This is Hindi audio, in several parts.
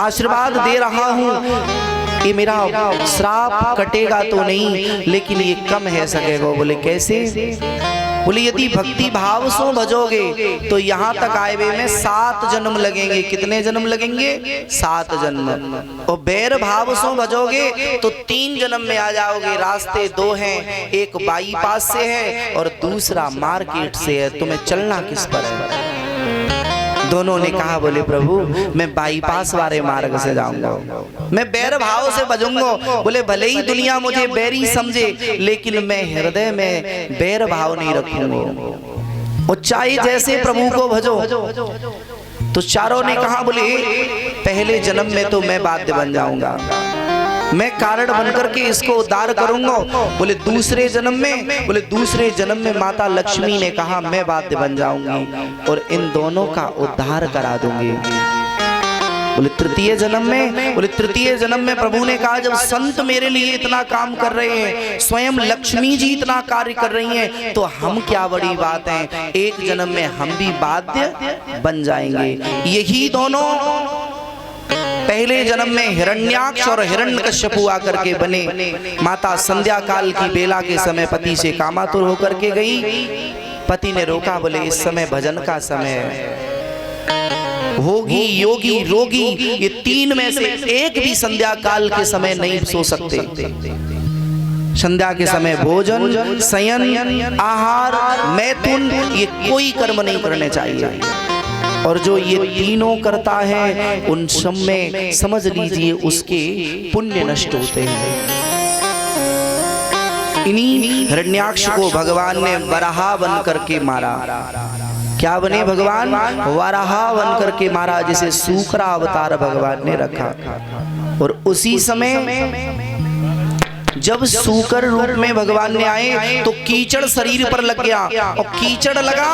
आशीर्वाद दे रहा हूँ, ये मेरा श्राप कटेगा तो नहीं, लेकिन ये कम है सकेगा। बोले कैसे? बोले यदि भक्ति भाव से भजोगे तो यहाँ तक आए हुए में 7 जन्म लगेंगे। कितने जन्म लगेंगे? 7 जन्म। और बैर भाव से भजोगे तो 3 जन्म में आ जाओगे। रास्ते 2 हैं, एक बाईपास से है और दूसरा मार्केट से है, तुम्हें चलना किस पर है? दोनों ने कहा बोले प्रभु मैं बाईपास वाले मार्ग से जाऊंगा, मैं बैर भाव से भजूंगा। बोले भले ही दुनिया मुझे बैरी समझे, लेकिन मैं हृदय में बैर भाव नहीं रखूंगा। और चाहे जैसे प्रभु को भजो। तो चारों ने कहा बोले पहले जन्म में तो मैं बाध्य बन जाऊंगा, मैं कारण बनकर के इसको उद्धार करूंगा। बोले दूसरे जन्म में? बोले दूसरे जन्म में माता लक्ष्मी ने कहा मैं बाध्य बन जाऊंगी और इन दोनों का उद्धार करा दूंगी। बोले तृतीय जन्म में? बोले तृतीय जन्म में प्रभु ने कहा जब संत मेरे लिए इतना काम कर रहे हैं, स्वयं लक्ष्मी जी इतना कार्य कर रही हैं, तो हम क्या बड़ी बात है, एक जन्म में हम भी बाध्य बन जाएंगे। यही दोनों पहले जन्म में हिरण्याक्ष और हिरण्यकश्यपु आकर के बने। माता संध्या काल की बेला के समय पति से कामातुर होकर के गई। पति ने रोका, बोले इस समय भजन का समय है, भोगी योगी रोगी ये 3 में से एक भी संध्या काल के समय नहीं सो सकते। संध्या के समय भोजन, शयन, आहार, मैथुन ये कोई कर्म नहीं करने चाहिए। और जो ये तीनों करता है उन सब में समझ लीजिए उसके पुण्य नष्ट होते हैं। इन्हीं हिरण्याक्ष को भगवान ने वराहा बन करके मारा। क्या बने भगवान? वराहा बन करके मारा, जिसे सूकरा अवतार भगवान ने रखा। और उसी समय जब सूकर रूप में भगवान ने आए तो कीचड़ शरीर पर लग गया। और कीचड़ लगा,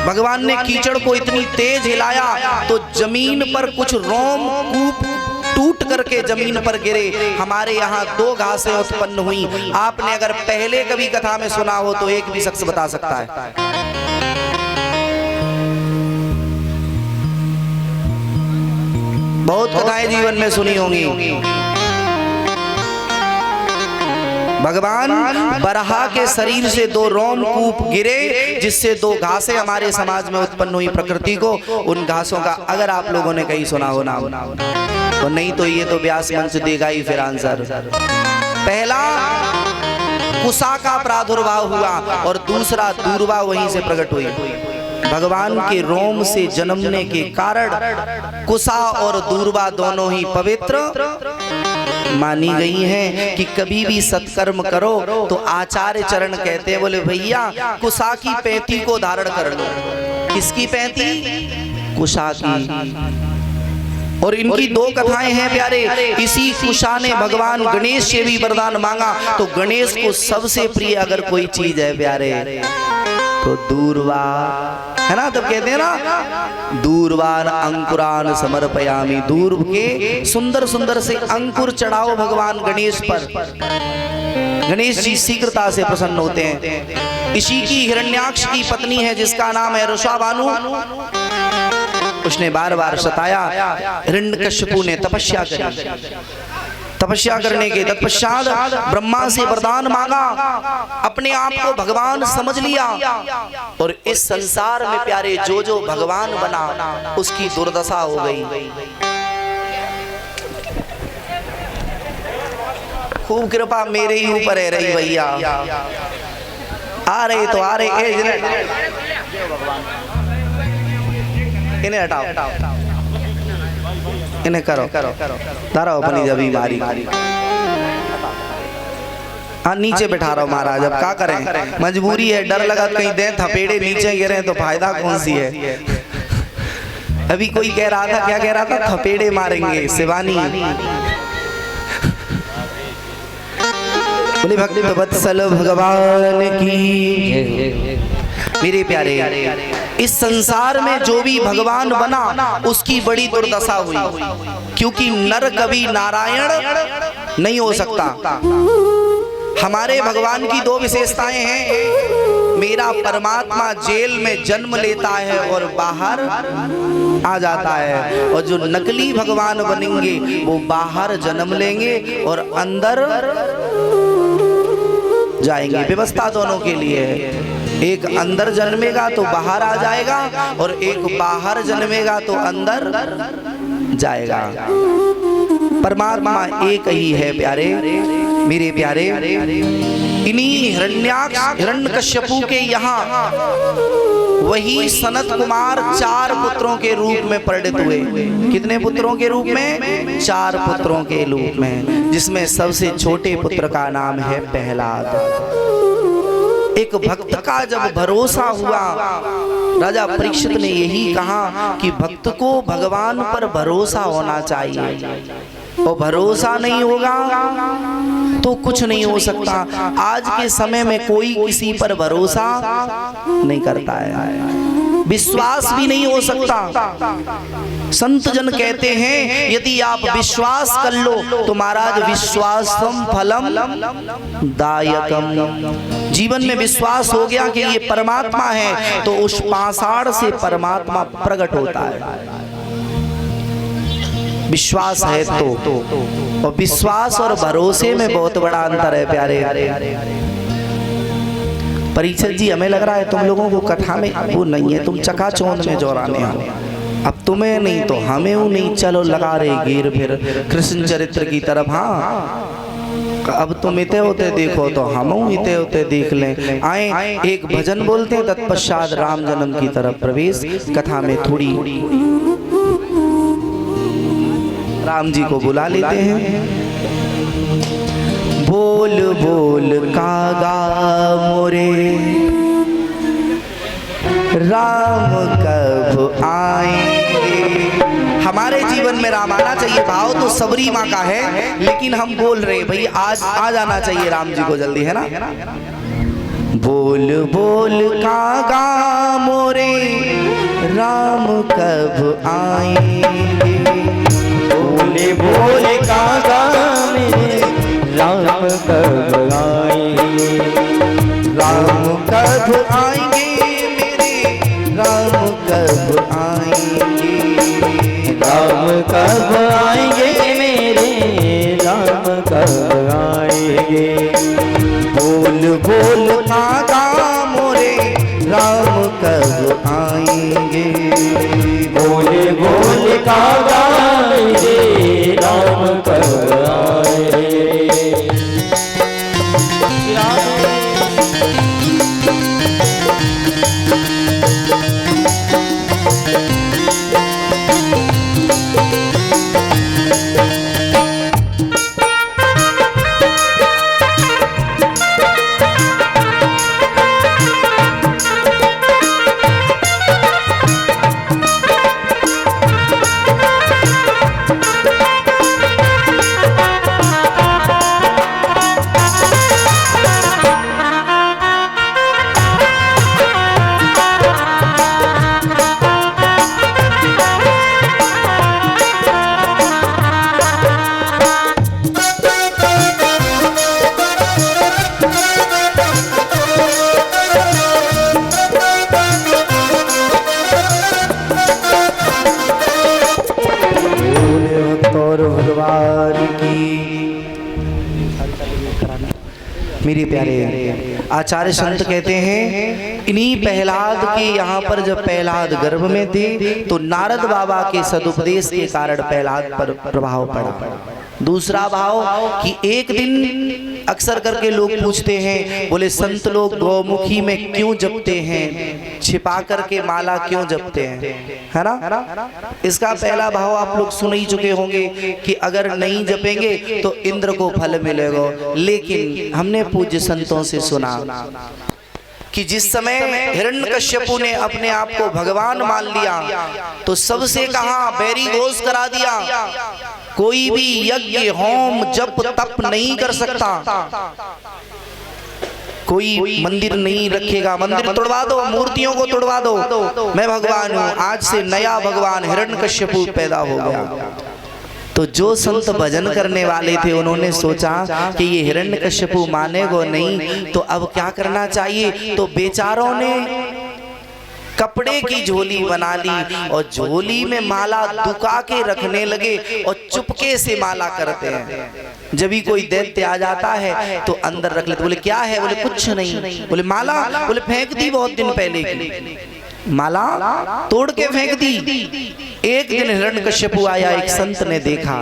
भगवान ने कीचड़ को इतनी तेज हिलाया तो जमीन पर कुछ रोम कूप टूट करके जमीन पर गिरे। हमारे यहाँ 2 घासें उत्पन्न हुई। आपने अगर पहले कभी कथा में सुना हो तो एक भी शख्स बता सकता है? बहुत कथाएं जीवन में सुनी होंगी। भगवान बरहा के शरीर से 2 रोमकूप गिरे, जिससे 2 घासें हमारे समाज में उत्पन्न हुई प्रकृति को। उन घासों का अगर आप लोगों ने कहीं सुना हो नाम, तो नहीं तो ये तो व्यास मंच देगा ही फिर आंसर। पहला कुसा का प्रादुर्भाव हुआ और दूसरा दूर्वा वहीं से प्रकट हुई। भगवान के रोम से जन्मने के कारण कुसा और दूर्वा दोनों ही पवित्र मानी गई हैं। कि कभी भी सत्कर्म करो तो आचार्य चरण कहते हैं, बोले भैया कुसा की पैंती को धारण कर लो। किसकी पैंती? कुशा की। और इनकी 2 कथाएं हैं प्यारे। इसी कुशा ने भगवान गणेश से भी वरदान मांगा। तो गणेश को सबसे प्रिय अगर कोई चीज है प्यारे तो दूर्वा है ना। तब कहते हैं ना दूर्वान अंकुरान समर्पयामि, दूर्व के सुंदर सुंदर से अंकुर चढ़ाओ भगवान गणेश पर। गणेश जी शीघ्रता से प्रसन्न होते हैं। इसी की हिरण्याक्ष की पत्नी है जिसका नाम है रुषाभानु। उसने बार बार सताया। हिरण्यकश्यपु ने तपस्या करी। तपस्या करने के तत्पश्चात ब्रह्मा से वरदान मांगा, अपने आप को भगवान समझ लिया। और इस संसार में प्यारे जो जो भगवान बना उसकी दुर्दशा हो गई। खूब कृपा मेरे ही ऊपर है रही भैया। आ रहे तो आ रहे, इन्हें हटाओ, इन्हें करो धरो अपनी जब बीमारी। हाँ नीचे बैठा रहा हूँ महाराज, अब क्या करें, मजबूरी है। डर लगा कहीं दे थपेड़े नीचे गिरे तो फायदा कौन सी है। अभी कोई कह रहा था, क्या कह रहा था, थपेड़े मारेंगे शिवानी। बोले भक्त वत्सल भगवान की। मेरे प्यारे इस संसार में जो भी भगवान बना उसकी बड़ी दुर्दशा हुई, क्योंकि नर कभी नारायण नहीं हो सकता। हमारे भगवान की 2 विशेषताएं हैं। मेरा परमात्मा जेल में जन्म लेता है और बाहर आ जाता है। और जो नकली भगवान बनेंगे वो बाहर जन्म लेंगे और अंदर जाएंगे। व्यवस्था दोनों के लिए है, एक अंदर जन्मेगा तो बाहर आ जाएगा और एक बाहर जन्मेगा तो अंदर जाएगा। परमात्मा एक ही है प्यारे, मेरे प्यारे। इन्हीं हिरण्यकश्यपु के यहाँ वही सनत कुमार 4 पुत्रों के रूप में परिणित हुए। कितने पुत्रों के रूप में? 4 पुत्रों के रूप में, जिसमें सबसे छोटे पुत्र का नाम है प्रहलाद। एक भक्त का जब भरोसा हुआ, राजा परीक्षित ने यही कहा कि भक्त को भगवान पर भरोसा होना चाहिए, और भरोसा नहीं होगा तो कुछ नहीं हो सकता। आज के समय में कोई किसी पर भरोसा नहीं करता है, विश्वास भी नहीं हो सकता। संत जन कहते हैं यदि आप विश्वास कर लो तो महाराज विश्वासम फलम दायकम। जीवन में विश्वास हो गया कि ये परमात्मा है तो उस पाषाण से परमात्मा प्रकट होता है। विश्वास है तो, और विश्वास और भरोसे में बहुत बड़ा अंतर है प्यारे। परीक्षित जी, हमें लग रहा है तुम लोगों को कथा में वो नहीं है, तुम चकाचौंध में जोराने हो। अब तुम्हें नहीं तो हमें वो नहीं, चलो लगा रहे गिर फिर कृष्ण चरित्र की तरफ। हाँ, अब तुम इते होते देखो तो हम इते होते देख लें। आए एक भजन बोलते हैं, तत्पश्चात राम जन्म की तरफ प्रवेश। कथा में थोड़ी राम जी को बुला लेते हैं। बोल बोल कागा मोरे राम कब आएंगे। हमारे जीवन में राम आना चाहिए। भाव तो सबरी माँ का है, लेकिन हम बोल रहे भाई आज आ जाना चाहिए राम जी को जल्दी, है ना। बोल बोल कागा मोरे राम कब आएंगे। बोले बोले कागा मेरे राम कब आएंगे। राम कब आएंगे मेरे राम कब आएंगे। राम कब आएंगे मेरे राम कब आएंगे। बोल बोल कागा मोरे राम कब आएंगे। बोले बोले कागा मेरे राम कब आएंगे। मेरे प्यारे आचार्य संत कहते हैं इन्हीं प्रहलाद के यहाँ पर जब प्रहलाद गर्भ में थे तो नारद बाबा के सदुपदेश के कारण प्रहलाद पर प्रभाव पड़ा। दूसरा भाव कि एक दिन अक्सर करके लोग पूछते हैं, बोले संत लोग गौमुखी में क्यों जपते हैं, छिपा करके माला क्यों जपते हैं, है ना। इसका पहला भाव आप लोग सुन ही चुके होंगे कि अगर नहीं जपेंगे तो इंद्र को फल मिलेगा। लेकिन हमने पूज्य संतों से सुना कि जिस समय हिरण्यकश्यपु ने अपने आप को भगवान मान लिया तो सबसे कहा बैरी घोष करा दिया, कोई भी यज्ञ होम जप तप नहीं कर सकता, कोई मंदिर नहीं रखेगा, मंदिर तोड़वा दो, मूर्तियों को तोड़वा दो, मैं भगवान हूं। आज से नया भगवान हिरण्यकश्यपु पैदा हो गया। तो जो संत भजन करने वाले थे उन्होंने सोचा कि ये हिरण्यकश्यपु मानेगो नहीं, तो अब क्या करना चाहिए। तो बेचारों ने कपड़े की झोली बना ली और झोली में माला दुका के रखने लगे और चुपके से माला करते हैं। जब भी कोई दैत्य आ जाता है तो अंदर रख लेते। बोले क्या है? बोले कुछ नहीं। बोले माला? बोले फेंक दी बहुत दिन पहले की माला, तोड़ के फेंक दी। एक दिन हिरण्यकश्यपु आया, एक संत ने देखा,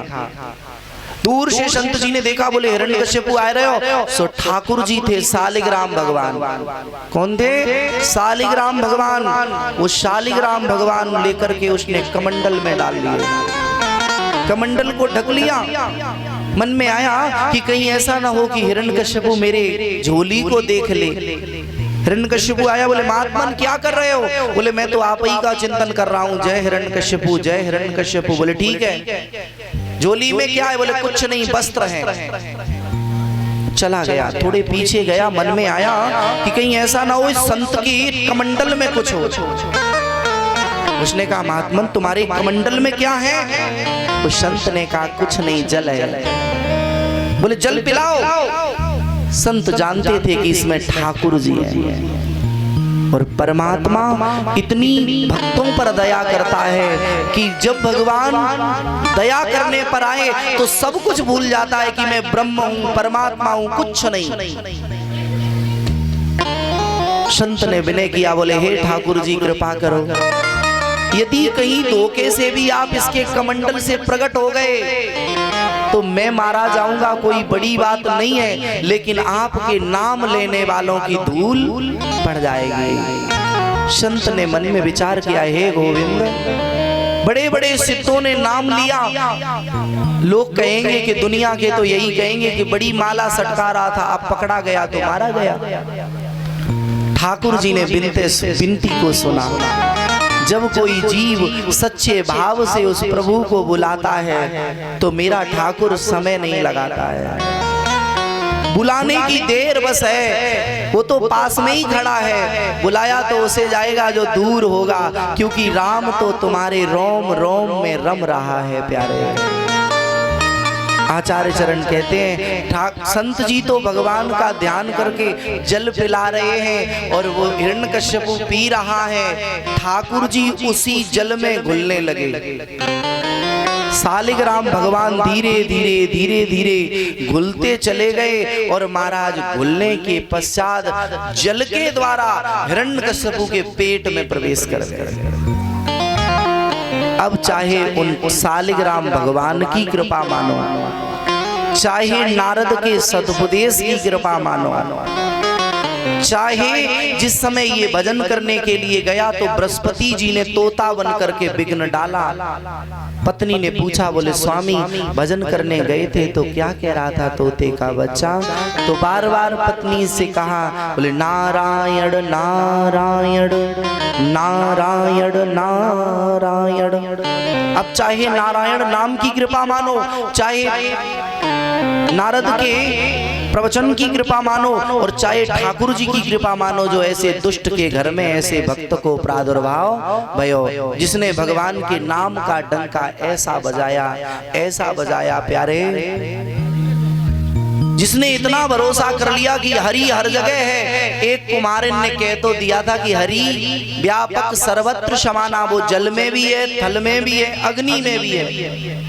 दूर से संत जी ने देखा, बोले हिरण्यकश्यपु आ रहे हो? सो ठाकुर जी थे, शालिग्राम भगवान। कौन थे? शालिग्राम भगवान। वो शालिग्राम भगवान लेकर के उसने कमंडल में डाल लिया, कमंडल को ढक लिया। मन में आया कि कहीं ऐसा ना हो कि हिरण्यकश्यपु मेरे झोली को देख ले। हिरण्यकश्यपु आया, बोले महात्मा क्या कर रहे हो? बोले मैं तो आप ही का चिंतन कर रहा हूँ, जय हिरण्यकश्यपु, जय हिरण्यकश्यपु। बोले ठीक है, झोली में क्या है? बोले कुछ नहीं, वस्त्र है। चला गया, थोड़े पीछे गया, मन में आया कि कहीं ऐसा ना हो इस संत की कमंडल में कुछ हो। उसने कहा महात्मन तुम्हारे कमंडल में क्या है? उस संत ने कहा कुछ नहीं, जल है। बोले जल पिलाओ। संत जानते थे कि इसमें ठाकुर जी है और परमात्मा इतनी भक्तों पर दया करता है कि जब भगवान दया करने पर आए तो सब कुछ भूल जाता है कि मैं ब्रह्म हूं, परमात्मा हूं, कुछ नहीं। संत ने विनय किया, बोले हे ठाकुर जी कृपा करो, यदि कहीं धोखे से भी आप इसके कमंडल से प्रकट हो गए तो मैं मारा जाऊंगा, कोई बड़ी बात नहीं है, लेकिन आपके नाम लेने वालों की धूल पड़ जाएगी। संत ने मन में विचार किया, हे गोविंद, बड़े बड़े सिद्धों ने नाम लिया, लोग कहेंगे कि दुनिया के तो यही कहेंगे कि बड़ी माला सटका रहा था, अब पकड़ा गया तो मारा गया। ठाकुर जी ने विनती को सुना। जब कोई जीव सच्चे भाव से उस प्रभु को बुलाता है तो मेरा ठाकुर समय नहीं लगाता है। बुलाने की देर बस है, वो तो पास में ही खड़ा है, बुलाया तो उसे जाएगा जो दूर होगा, क्योंकि राम तो तुम्हारे रोम रोम में रम रहा है प्यारे। आचार्य चरण कहते हैं संत जी तो भगवान का ध्यान करके जल पिला रहे हैं और वो हिरण्यकश्यपु पी रहा है, ठाकुर जी उसी जल में घुलने लगे। शालिग्राम भगवान धीरे धीरे धीरे धीरे घुलते चले गए और महाराज घुलने के पश्चात जल के द्वारा हिरण्यकश्यपु के पेट में प्रवेश कर गए। अब चाहे उन शालिग्राम भगवान की कृपा मानो, चाहे नारद के सदुपदेश की कृपा मानो, चाहे जिस समय ये भजन करने के लिए गया तो बृहस्पति जी ने तोता बन करके विघ्न डाला। पत्नी ने पूछा, बोले स्वामी भजन करने गए थे तो क्या कह रहा था तोते का बच्चा? तो बार बार पत्नी से कहा, बोले नारायण नारायण नारायण नारायण। अब चाहे नारायण नाम की कृपा मानो, चाहे नारद के प्रवचन की कृपा मानो, और चाहे ठाकुर जी की कृपा मानो, जो ऐसे दुष्ट के घर में ऐसे भक्त को प्रादुर्भाव भयो, जिसने भगवान के नाम का डंका ऐसा बजाया प्यारे, जिसने इतना भरोसा कर लिया कि हरि हर जगह है। एक कुमारिन ने कह तो दिया था कि हरि व्यापक सर्वत्र समाना, वो जल में भी है, थल में भी है, अग्नि में भी है।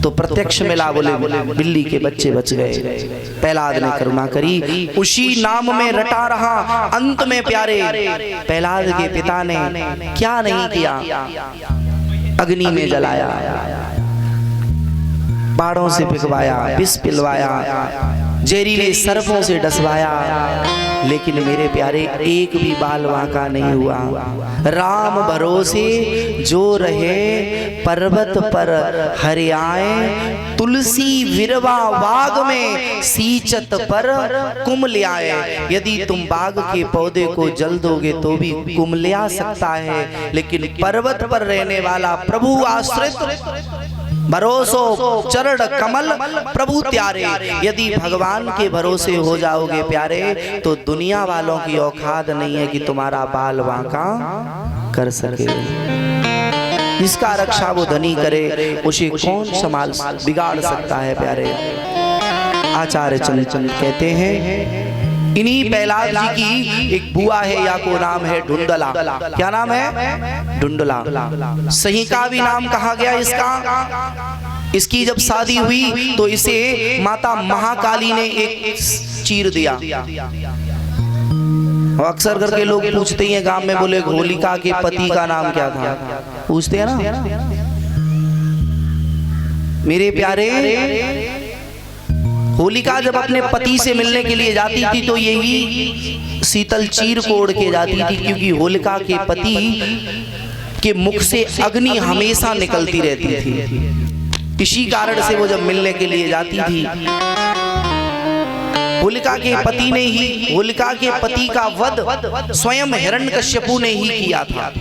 तो प्रत्यक्ष मिला, बोले बिल्ली के बच्चे बच गए। प्रहलाद ने करुणा करी, उसी नाम में रटा रहा। अंत में प्यारे प्रहलाद के पिता ने क्या नहीं किया, अग्नि में जलाया, बाड़ों से पिघवाया, विष पिलवाया, जहरीले सर्पों से डसवाया, लेकिन मेरे प्यारे एक भी बाल वांका नहीं हुआ। राम भरोसे जो रहे पर्वत पर हरियाए, तुलसी विरवा बाग में सींचत पर कुमलियाए। यदि तुम बाग के पौधे को जल दोगे तो भी कुमलिया सकता है, लेकिन पर्वत पर रहने वाला प्रभु आश्रित भरोसो चरण कमल प्रभु त्यारे। यदि भगवान के भरोसे हो जाओगे प्यारे तो दुनिया वालों की औकात नहीं है कि तुम्हारा बाल वांका कर सके। जिसका रक्षा वो धनी करे, उसे कौन संभाल बिगाड़ सकता है प्यारे। आचार्य चंद्रचंद कहते हैं इन्हीं प्रहलाद जी की एक बुआ है, या को नाम है ढुंडला। क्या नाम है? ढुंडला। सही का भी नाम कहा गया इसका। इसकी जब शादी हुई तो इसे माता महाकाली ने एक चीर दिया। अक्सर करके लोग पूछते ही हैं गांव में, बोले होलिका के पति का नाम क्या था? पूछते हैं ना मेरे प्यारे। होलिका जब अपने पति से मिलने के लिए जाती थी तो यही शीतल चीर को ओढ़ के जाती थी, क्योंकि होलिका के पति के मुख से अग्नि हमेशा निकलती रहती थी। इसी कारण से वो जब मिलने के लिए जाती थी, होलिका के पति ने ही, होलिका के पति का वध स्वयं हिरण्यकश्यपु ने ही किया था।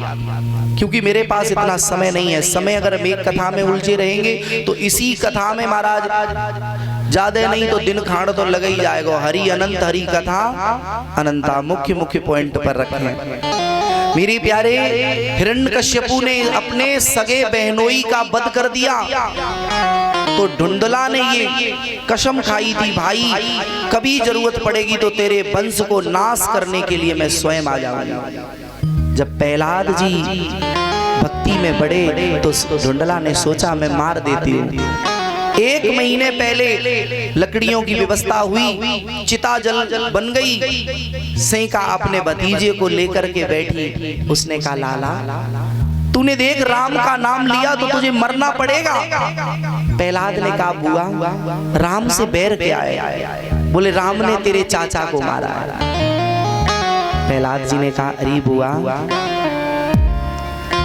क्योंकि मेरे पास इतना समय नहीं है, समय अगर हम एक कथा में उलझे रहेंगे तो इसी कथा में महाराज ज्यादा नहीं तो दिन खाड़ तो लग ही जाएगा। हरि अनंत हरि कथा अनंता, मुख्य मुख्य पॉइंट पर रखें मेरे प्यारे। हिरण्यकश्यपु ने अपने सगे बहनोई का वध कर दिया तो ढुंडला ने ये कसम खाई थी, भाई कभी जरूरत पड़ेगी तो तेरे वंश को नाश करने के लिए मैं स्वयं आ जाऊंगा। जब प्रहलाद जी भक्ति में बढ़े तो ढुंडला ने सोचा मैं मार देती हूँ। 1 महीने पहले लकड़ियों की व्यवस्था हुई, चिता जल बन गई। सैका अपने भतीजे को लेकर के बैठी। उसने कहा लाला तूने देख राम का नाम लिया तो तुझे मरना पड़ेगा। प्रहलाद ने कहा बुआ राम से बैर क्या है? बोले राम ने तेरे चाचा को मारा है। प्रहलाद जी ने कहा अरे बुआ,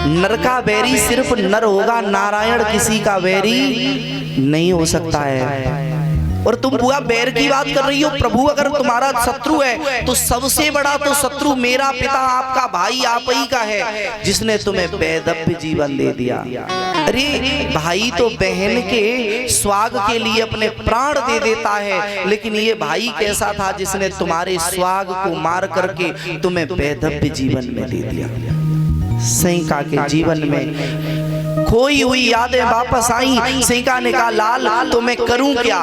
नर का बैरी सिर्फ नर होगा, नारायण किसी का बैरी नहीं हो सकता है। और तुम बुआ बैर की बात कर रही हो? प्रभु अगर तुम्हारा शत्रु है तो सबसे बड़ा तो शत्रु मेरा पिता, आपका भाई आप ही का है, जिसने तुम्हें वैधव्य जीवन दे दिया। अरे भाई तो बहन के स्वाग के लिए अपने प्राण दे देता है, लेकिन ये भाई कैसा था जिसने तुम्हारे स्वाग को मार करके तुम्हें वैधव्य जीवन में दे दिया। सैका के जीवन में खोई हुई यादें वापस आई। सैका ने कहा लाल तो मैं करूं क्या?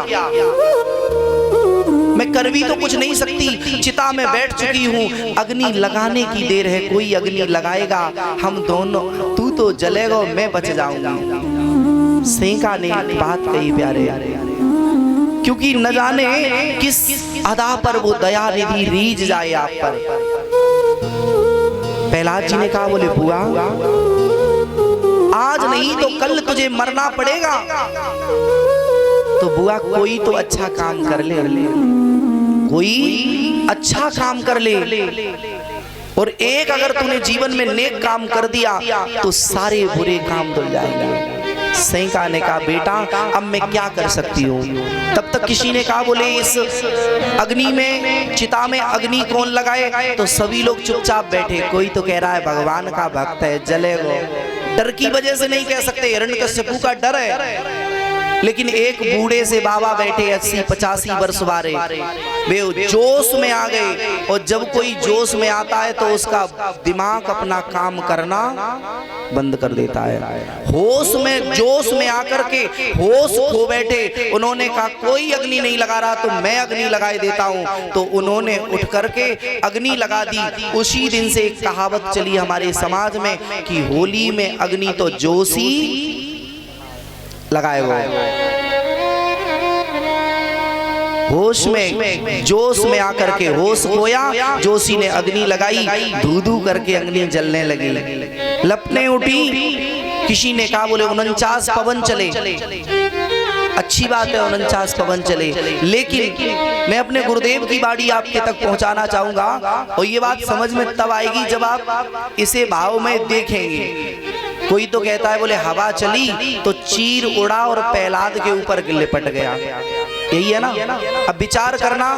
मैं कर भी तो कुछ नहीं सकती, चिता में बैठ चुकी हूँ, अग्नि लगाने की देर है, कोई अग्नि लगाएगा हम दोनों, तू तो जलेगा मैं बच जाऊंगी। सैका ने बात कही प्यारे, क्योंकि न जाने किस अदा पर वो दया निधि रीझ जाए आप पर। प्रहलाद जी ने कहा बोले बुआ आज नहीं तो कल तुझे मरना पड़ेगा। तो बुआ कोई तो अच्छा काम कर ले, कोई अच्छा काम कर ले, और एक अगर तूने जीवन में नेक काम कर दिया तो सारे बुरे काम धुल जाएंगे। सैका ने कहा बेटा अब मैं क्या कर सकती हूँ? तब तक किसी ने कहा बोले इस अग्नि में, चिता में अग्नि कौन लगाए? तो सभी लोग चुपचाप बैठे। कोई तो कह रहा है भगवान का भक्त है जलेगा, डर की वजह से नहीं कह सकते, हिरण्यकश्यपु का डर है। लेकिन एक बूढ़े से बाबा बैठे 80-85 वर्ष वाले, वे जोश में आ गए। और जब कोई जोश में आता है तो उसका दिमाग अपना काम करना बंद कर देता है। होश में जोश में आकर के होश खो बैठे। उन्होंने कहा कोई अग्नि नहीं लगा रहा तो मैं अग्नि लगाए देता हूँ। तो उन्होंने उठ करके अग्नि लगा दी। उसी दिन से एक कहावत चली हमारे समाज में कि होली में अग्नि तो जोशी लगाए वो। होश में जोश में आकर के होश खोया, जोशी ने अग्नि लगाई, धू-धू करके अग्नि जलने लगी, लपटें उठी। किसी ने कहा बोले 49 पवन चले, अच्छी बात है 49 पवन चले, लेकिन मैं अपने गुरुदेव की बाड़ी आपके तक पहुंचाना चाहूंगा। और ये बात समझ में तब आएगी जब आप इसे भाव में देखेंगे। कोई तो कहता है बोले हवा चली तो चीर उड़ा और प्रहलाद के ऊपर लिपट गया, यही है ना। अब विचार करना,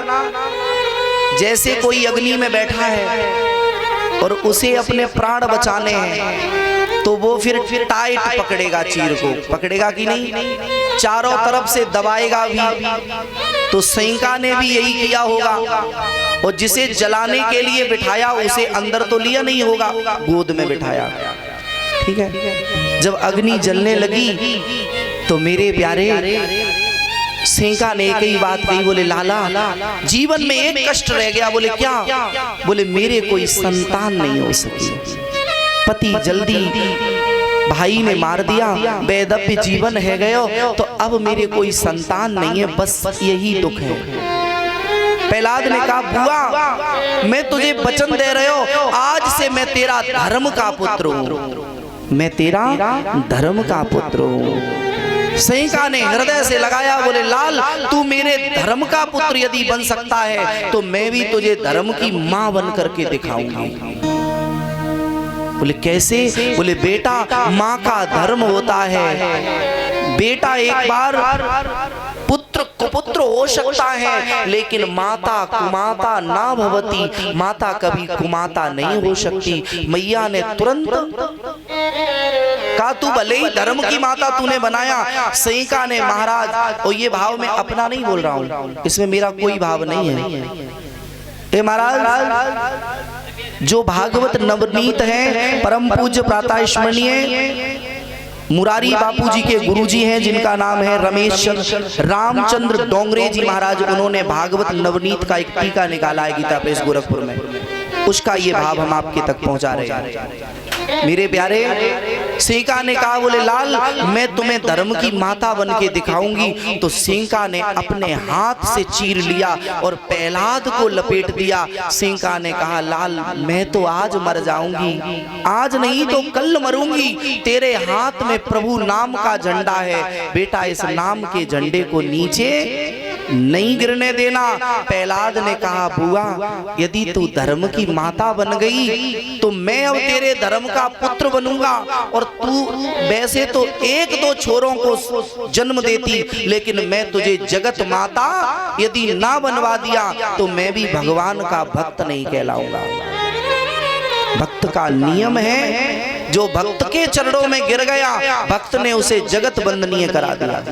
जैसे कोई अग्नि में बैठा है और उसे अपने प्राण बचाने हैं तो वो फिर टाइट पकड़ेगा, चीर को पकड़ेगा कि नहीं, चारों तरफ से दबाएगा भी। तो सैका ने भी यही किया होगा, और जिसे जलाने के लिए बिठाया उसे अंदर तो लिया नहीं होगा, गोद में बिठाया। ठीक है, जब अग्नि जलने लगी तो मेरे प्यारे सेंका ने एक ही बात कही, बोले लाला जीवन में एक कष्ट रह गया। बोले क्या? बोले मेरे कोई संतान नहीं हो सकी। पति जल्दी भाई ने मार दिया, वैधव्य जीवन है गयो, तो अब मेरे कोई संतान नहीं है, बस यही दुख है। प्रहलाद ने कहा बुआ मैं तुझे वचन दे रहे हो, आज से मैं तेरा धर्म का पुत्र हूँ, मैं तेरा धर्म का पुत्र हूँ। सेंका ने हृदय से लगाया, बोले लाल तू मेरे धर्म का पुत्र यदि बन सकता है तो मैं भी तुझे धर्म की माँ बन करके दिखाऊंगी। बोले कैसे? बोले बेटा माँ का धर्म होता है, बेटा एक बार पुत्र कुपुत्र हो सकता है लेकिन माता कुमाता ना भवती, माता कभी कुमाता नहीं हो सकती। मैया ने तुरंत कहा तू भले ही धर्म की माता तूने बनाया। सेंका ने महाराज, और ये भाव मैं अपना नहीं बोल रहा हूं, इसमें मेरा कोई भाव नहीं है। ए महाराज जो भागवत नवनीत है, परम पूज्य प्रातः स्मरणीय मुरारी बापू जी के गुरुजी हैं जिनका नाम है रमेश रामचंद्र डोंगरे जी महाराज, उन्होंने भागवत नवनीत का एक टीका निकाला है गीता प्रेस गोरखपुर में, उसका ये भाव हम आपके तक पहुंचा रहे हैं। मेरे प्यारे सेंका ने कहा बोले लाल मैं तुम्हें धर्म की माता बन के दिखाऊंगी। तो सेंका ने अपने हाथ से चीर लिया और प्रहलाद को लपेट दिया। सेंका ने कहा लाल मैं तो आज मर जाऊंगी, आज नहीं तो कल मरूंगी, तेरे हाथ में प्रभु नाम का झंडा है, बेटा इस नाम के झंडे को नीचे नहीं गिरने देना। प्रहलाद ने कहा बुआ यदि तू धर्म की माता बन गई तो मैं अब तेरे धर्म का पुत्र बनूंगा, और तू वैसे तो एक दो छोरों को जन्म देती, लेकिन मैं तुझे जगत माता यदि ना बनवा दिया तो मैं भी भगवान का भक्त नहीं कहलाऊंगा। भक्त का नियम है, जो भक्त के चरणों में गिर गया भक्त ने उसे जगत वंदनीय करा दिया।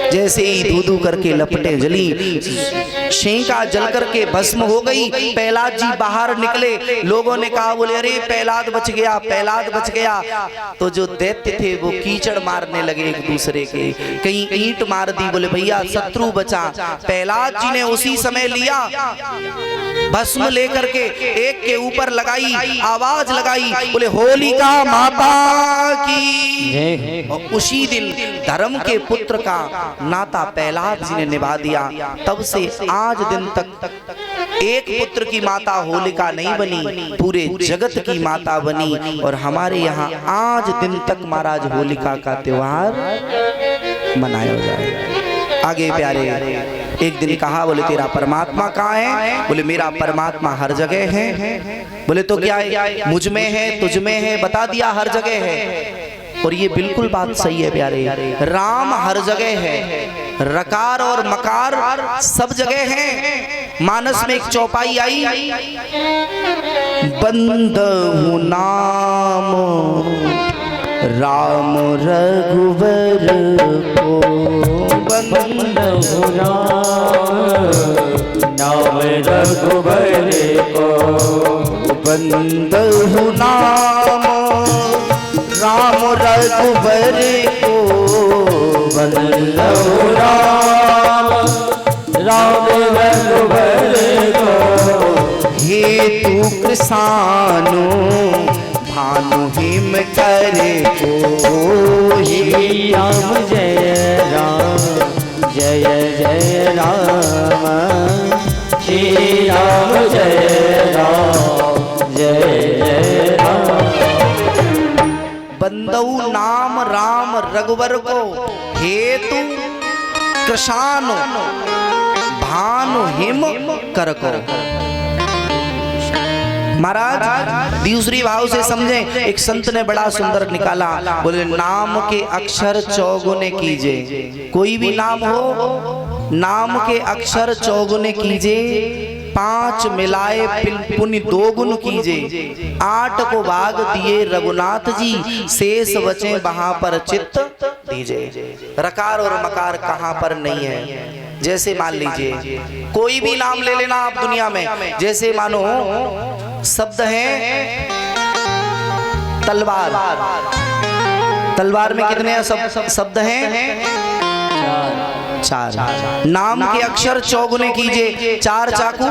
जैसे ही धू करके लपटें जली, सेंका जल करके भस्म हो गई। प्रहलाद जी बाहर निकले, लोगों ने कहा बोले अरे प्रहलाद बच गया, प्रहलाद बच गया। तो जो दैत्य थे वो कीचड़ मारने लगे एक दूसरे के, कहीं ईंट मार दी, बोले भैया शत्रु बचा। प्रहलाद जी ने उसी समय लिया भस्म लेकर के एक के ऊपर लगाई, आवाज लगाई, बोले होलिका माता की। और उसी दिन धर्म के पुत्र का नाता प्रहलाद जी ने निभा दिया। तब से आज दिन तक एक पुत्र की माता होलिका नहीं बनी, पूरे जगत की माता बनी। और हमारे यहाँ आज दिन तक महाराज होलिका का त्योहार मनाया जाए। आगे प्यारे एक दिन कहा बोले तेरा परमात्मा कहाँ है? बोले मेरा परमात्मा हर जगह है। बोले तो क्या है? मुझ में है, तुझ में है, बता दिया हर जगह है। और ये बिल्कुल बात सही है प्यारे, राम हर जगह है, रकार और मकार सब जगह है। मानस में एक चौपाई आई, बंदहु नाम राम रघुवर को, बंदहु नाम रघुवर को, बंदहु नाम राम रघुवर को, बंदहु राम रघुवर को। हेतु कृसानु भानु हिम करे को, श्री राम जय राम जय जय राम, श्री राम जय राम जय जय राम। बंदऊ नाम राम रघुवर को, हेतु कृषानु भानु हिम कर को। महाराज दूसरी भाव से समझें, एक संत ने बड़ा सुंदर निकाला, बोले नाम के अक्षर चौगुने कीजे। कोई भी नाम हो, नाम के अक्षर चौगुने कीजे, 5 मिलाए पुण्य 2 गुण कीजे। 8 को भाग दिए रघुनाथ जी, शेष बचे वहां पर चित्त दीजिए। रकार और मकार कहां पर नहीं है। जैसे मान लीजिए कोई भी नाम ले लेना आप दुनिया में, जैसे मानो शब्द है तलवार, तलवार में कितने शब्द हैं? चार। नाम के अक्षर चौगुने कीजिए, 4 चाकू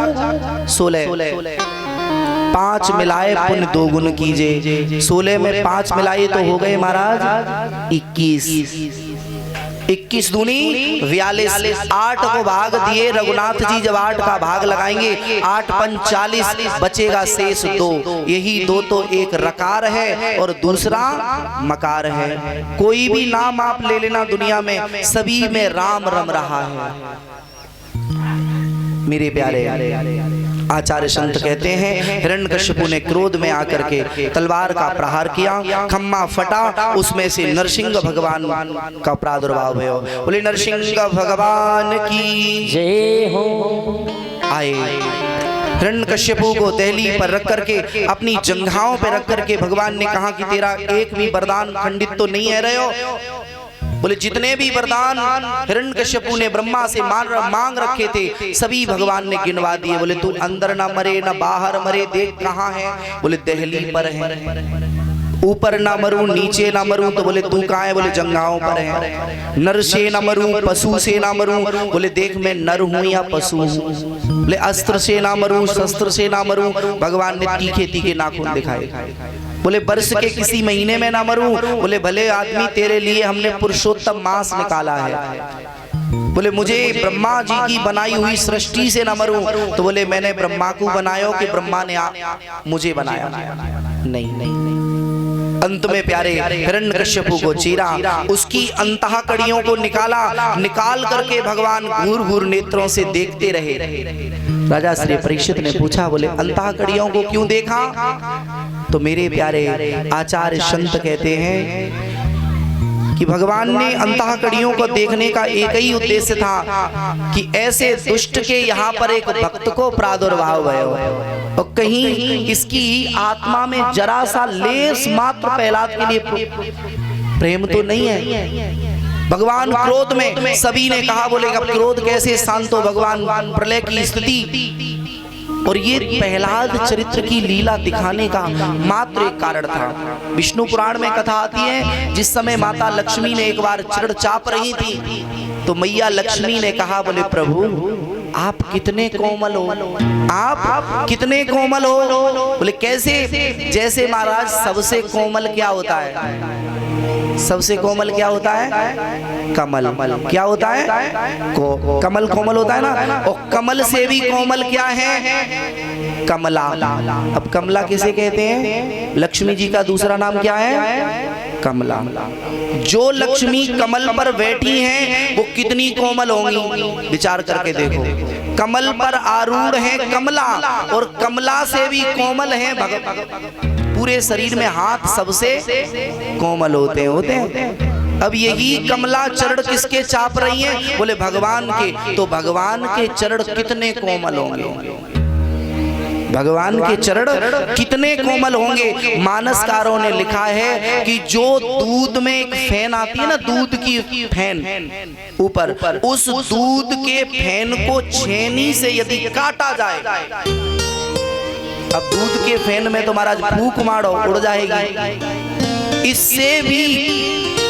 16, 5 मिलाए पुण्य 2 गुण कीजिए, 16 में 5 मिलाए तो हो गए महाराज 21, 21 दूनी 42, 8 को भाग दिए रघुनाथ जी, जब 8 का भाग लगाएंगे 8 पंच 40, बचेगा शेष 2, यही 2 तो एक रकार है और दूसरा मकार है। कोई भी नाम आप ले लेना दुनिया में, सभी में राम रम रहा है। मेरे प्यारे आचार्य संत कहते हैं, हिरण्यकश्यपु ने क्रोध में आकर के तलवार का प्रहार किया, खम्मा फटा, उसमें से नरसिंह भगवान का प्रादुर्भाव हुआ। बोले नरसिंह भगवान की जय हो। आए हिरण्यकश्यपु को दहली पर रख करके, अपनी जंघाओं पर रख करके भगवान ने कहा कि तेरा एक भी वरदान खंडित तो नहीं है रहे हो। बोले जितने भी वरदान हिरण्यकश्यपु ने ब्रह्मा से मांग रखे थे सभी भगवान ने गिनवा दिए। बोले तू अंदर ना मरे ना बाहर मरे, देख कहाँ है? बोले दहली पर है। ऊपर ना मरूं नीचे ना मरूं, तो बोले तू कहाँ है? बोले जंघाओं पर है। नर से ना मरूं पशु से ना मरूं, बोले देख मैं नर हूं या पशु हूं। बोले अस्त्र से ना मरूं शस्त्र से ना मरूं, भगवान ने तीखे तीखे नाखून दिखाए। बोले वर्ष के किसी महीने में ना मरूं, बोले भले आदमी तेरे लिए हमने पुरुषोत्तम मास निकाला है। बोले मुझे ब्रह्मा जी की बनाई हुई सृष्टि से ना मरूं, तो बोले मैंने ब्रह्मा को बनाया कि ब्रह्मा ने मुझे बनाया? नहीं। अंत में प्यारे हिरण्यकश्यपु को चीरा, उसकी अंतःकड़ियों को निकाल करके भगवान घूर घूर नेत्रों से देखते रहे। राजा श्री परीक्षित ने पूछा, बोले अंतःकड़ियों को क्यों देखा? तो मेरे प्यारे आचार्य संत कहते हैं कि भगवान ने अंतःकड़ियों को देखने का एक ही उद्देश्य था कि ऐसे दुष्ट के यहाँ पर एक भक्त को प्रादुर्भाव भयो और कहीं इसकी आत्मा में जरा सा लेस मात्र प्रहलाद के लिए प्रेम तो नहीं है। भगवान क्रोध में, सभी ने कहा बोले अब क्रोध कैसे शांत हो, भगवान प्रलय की स्थिति। और ये प्रहलाद चरित्र की लीला दिखाने का मात्र एक कारण था। विष्णु पुराण में कथा आती है, जिस समय माता लक्ष्मी ने एक बार चरण चाप रही थी तो मैया लक्ष्मी ने कहा, बोले प्रभु आप कितने कोमल हो, आप कितने कोमल हो। बोले कैसे? जैसे महाराज सबसे कोमल क्या होता है? सबसे कोमल क्या होता है? कमल। क्या होता है? कमल कोमल होता है ना। और कमल से भी कोमल क्या है? कमला। अब कमला किसे कहते हैं? लक्ष्मी जी का दूसरा नाम क्या है? कमला। जो लक्ष्मी कमल पर बैठी हैं वो कितनी कोमल होंगी, विचार करके देखो। कमल पर आरूढ़ है कमला, और कमला से भी कोमल है पूरे शरीर में हाथ सबसे कोमल होते हैं। अब यही कमला चरण किसके चाप रही हैं? बोले भगवान के। तो भगवान के चरण कितने कोमल होंगे? भगवान के चरण कितने कोमल होंगे? मानसकारों ने लिखा है कि जो दूध में एक फेन आती है ना, दूध की फेन ऊपर, उस दूध के फेन को छेनी से यदि काटा जाए, अब दूध के फेन में तो महाराज फूंक मारो उड़ जाएगी, इससे भी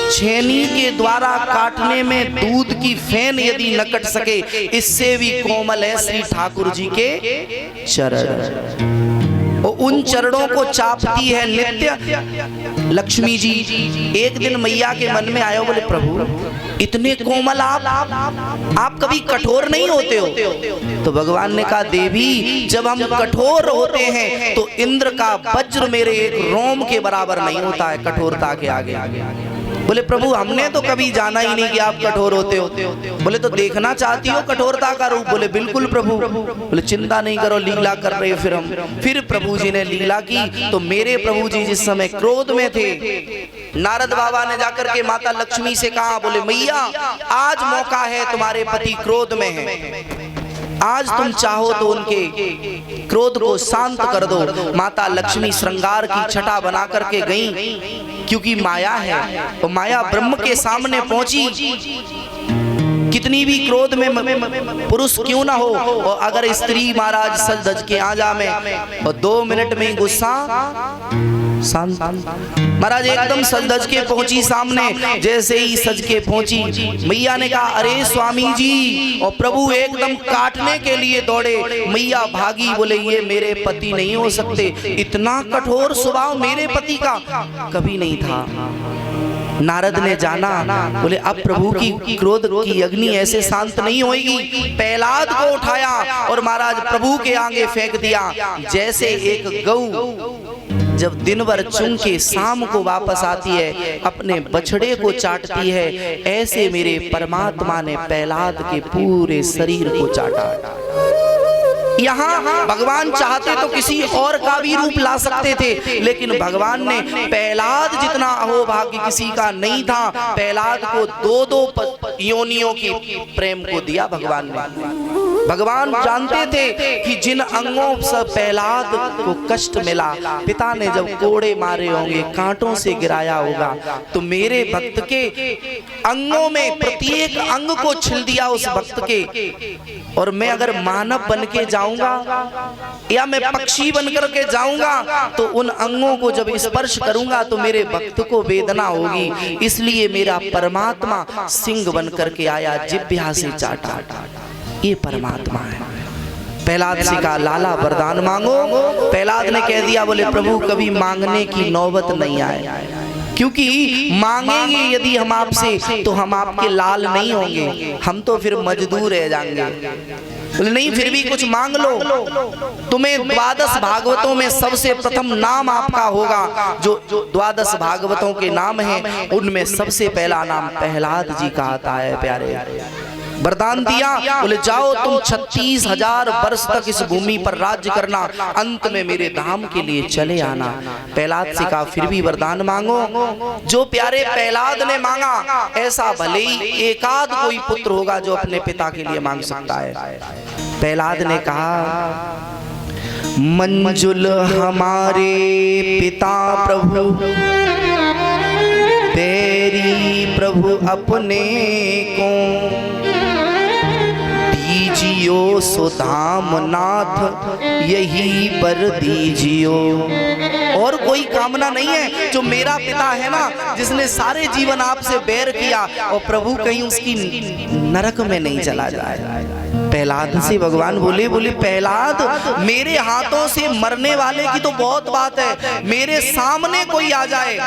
छेनी के द्वारा काटने में दूध की फेन यदि न कट सके, इससे भी कोमल है श्री ठाकुर जी के चरण। और उन चरणों को चापती है नित्य लक्ष्मी जी। एक दिन मैया के मन में आयो, बोले प्रभु इतने कोमल आप कभी कठोर नहीं होते हो? तो भगवान ने कहा, देवी जब हम कठोर होते हैं तो इंद्र का वज्र मेरे एक रोम के बराबर नहीं होता है कठोरता के आगे। बोले प्रभु हमने तो कभी जाना ही नहीं कि आप कठोर होते हो। बोले तो देखना चाहती हो कठोरता का रूप? बोले बिल्कुल प्रभु। बोले चिंता नहीं करो, लीला कर रहे फिर हम। फिर प्रभु जी ने लीला की। तो मेरे प्रभु जी जिस समय क्रोध में थे, नारद बाबा ने जाकर के माता लक्ष्मी से कहा, बोले मैया आज मौका है, तुम्हारे पति क्रोध में है, आज तुम चाहो तो उनके क्रोध को शांत कर दो। माता लक्ष्मी श्रृंगार की छटा बना करके गई, क्योंकि माया है और माया ब्रह्म के सामने पहुंची। कितनी भी क्रोध में पुरुष क्यों ना हो, और अगर स्त्री महाराज सज धज के आ जाए और 2 मिनट में गुस्सा शांत। महाराज एकदम सज धज के पहुंची सामने। जैसे ही सज के पहुंची, मैया ने कहा अरे स्वामी जी, और प्रभु एकदम काटने के लिए दौड़े। मैया भागी, बोले ये मेरे पति नहीं हो सकते, इतना कठोर स्वभाव मेरे पति का कभी नहीं था। नारद ने जाना, बोले अब प्रभु की क्रोध की अग्नि ऐसे शांत नहीं होगी। प्रहलाद को उठाया और महाराज प्रभु के आगे फेंक दिया। जैसे एक गऊ जब दिन भर चुन के शाम को वापस आती है, अपने बछड़े को चाटती है, ऐसे मेरे परमात्मा ने प्रहलाद के पूरे शरीर को चाटा। यहाँ भगवान चाहते तो किसी और का भी रूप ला सकते थे, लेकिन भगवान ने प्रहलाद जितना अहोभाग्य किसी का नहीं था। प्रहलाद को दो दो योनियों की प्रेम को दिया भगवान ने। भगवान जानते थे कि जिन अंगों से प्रहलाद को कष्ट मिला, पिता ने जब कोड़े मारे होंगे, कांटों से गिराया होगा, तो मेरे भक्त के अंगों में प्रत्येक अंग को छिल दिया उस भक्त के। और मैं अगर मानव बन के जाऊंगा या मैं पक्षी बन करके जाऊंगा, तो उन अंगों को जब स्पर्श करूंगा तो मेरे भक्त को वेदना होगी। इसलिए मेरा परमात्मा सिंह बन करके आया, जिह्वा से चाटा। ये परमात्मा है। प्रहलाद से कहा लाला वरदान मांगो। प्रहलाद ने कह दिया, बोले प्रभु कभी मांगने की नौबत नहीं आए, क्योंकि मांगेंगे यदि हम आपसे तो हम आपके लाल नहीं होंगे, हम तो फिर मजदूर रह जाएंगे। बोले नहीं, फिर भी कुछ मांग लो। तुम्हें द्वादश भागवतों में सबसे प्रथम नाम आपका होगा। जो द्वादश भागवतों के नाम हैं, उनमें सबसे पहला नाम प्रहलाद जी का आता है। प्यारे वरदान दिया, बोले जाओ तुम 36,000 वर्ष तक इस भूमि पर राज्य करना, अंत में मेरे धाम के लिए चले आना। प्रहलाद से कहा फिर भी वरदान मांगो। जो प्यारे प्रहलाद ने मांगा, ऐसा भले ही एकाध कोई पुत्र होगा जो अपने पिता के लिए मांग सकता है। प्रहलाद ने कहा मंजुल हमारे पिता प्रभु, तेरी प्रभु अपने को दीजियो सुधाम नाथ, यही पर दीजियो। और कोई कामना नहीं है। जो मेरा पिता है ना, जिसने सारे जीवन आपसे बैर किया, और प्रभु कहीं उसकी नरक में नहीं चला जाए। प्रहलाद से भगवान बोले प्रहलाद, मेरे हाथों से मरने वाले की तो बहुत बात है, मेरे सामने कोई आ जाए,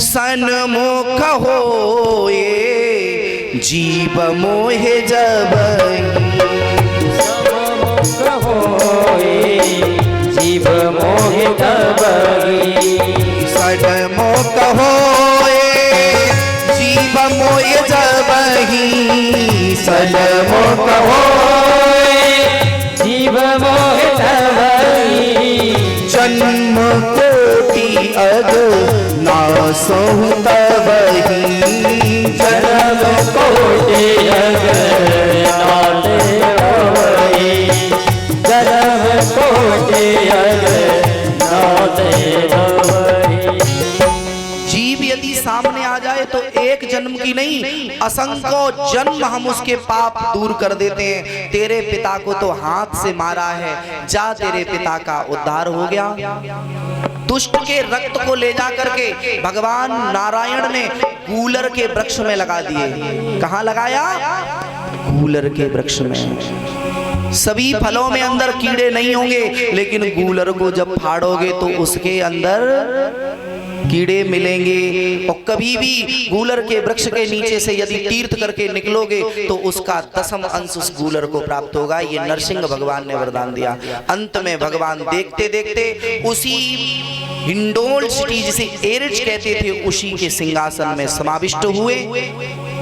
सन्मुख होए जीव मोहे जबई, सन्मुख होए जीव मोहे जबई, सन्मुख होए जीव मोहे जबई, सन्मुख होए जीव मोहे जबई, जन्म कोटि अग नासहु तबहि, जन्म कोटि अग नाते भवहि, जन्म कोटि अग नाते भवहि। जीव यदि सामने आ जाए तो एक जन्म की नहीं, असंख्य जन्म हम उसके पाप दूर कर देते हैं। तेरे पिता को तो हाथ से मारा है, जा तेरे पिता का उद्धार हो गया। दुष्ट के रक्त को ले जा करके भगवान नारायण ने गूलर के वृक्ष में लगा दिए। कहाँ लगाया? गूलर के वृक्ष में। सभी फलों में अंदर कीड़े नहीं होंगे, लेकिन गूलर को जब फाड़ोगे तो उसके अंदर कीड़े मिलेंगे। और कभी भी गूलर के वृक्ष के नीचे से यदि तीर्थ करके निकलोगे तो उसका 10वां अंश उस गूलर को प्राप्त होगा। ये नरसिंह भगवान ने वरदान दिया। अंत में भगवान देखते देखते उसी हिंडोल सिटी, जिसे एरिच कहते थे, उसी के सिंहासन में समाविष्ट हुए।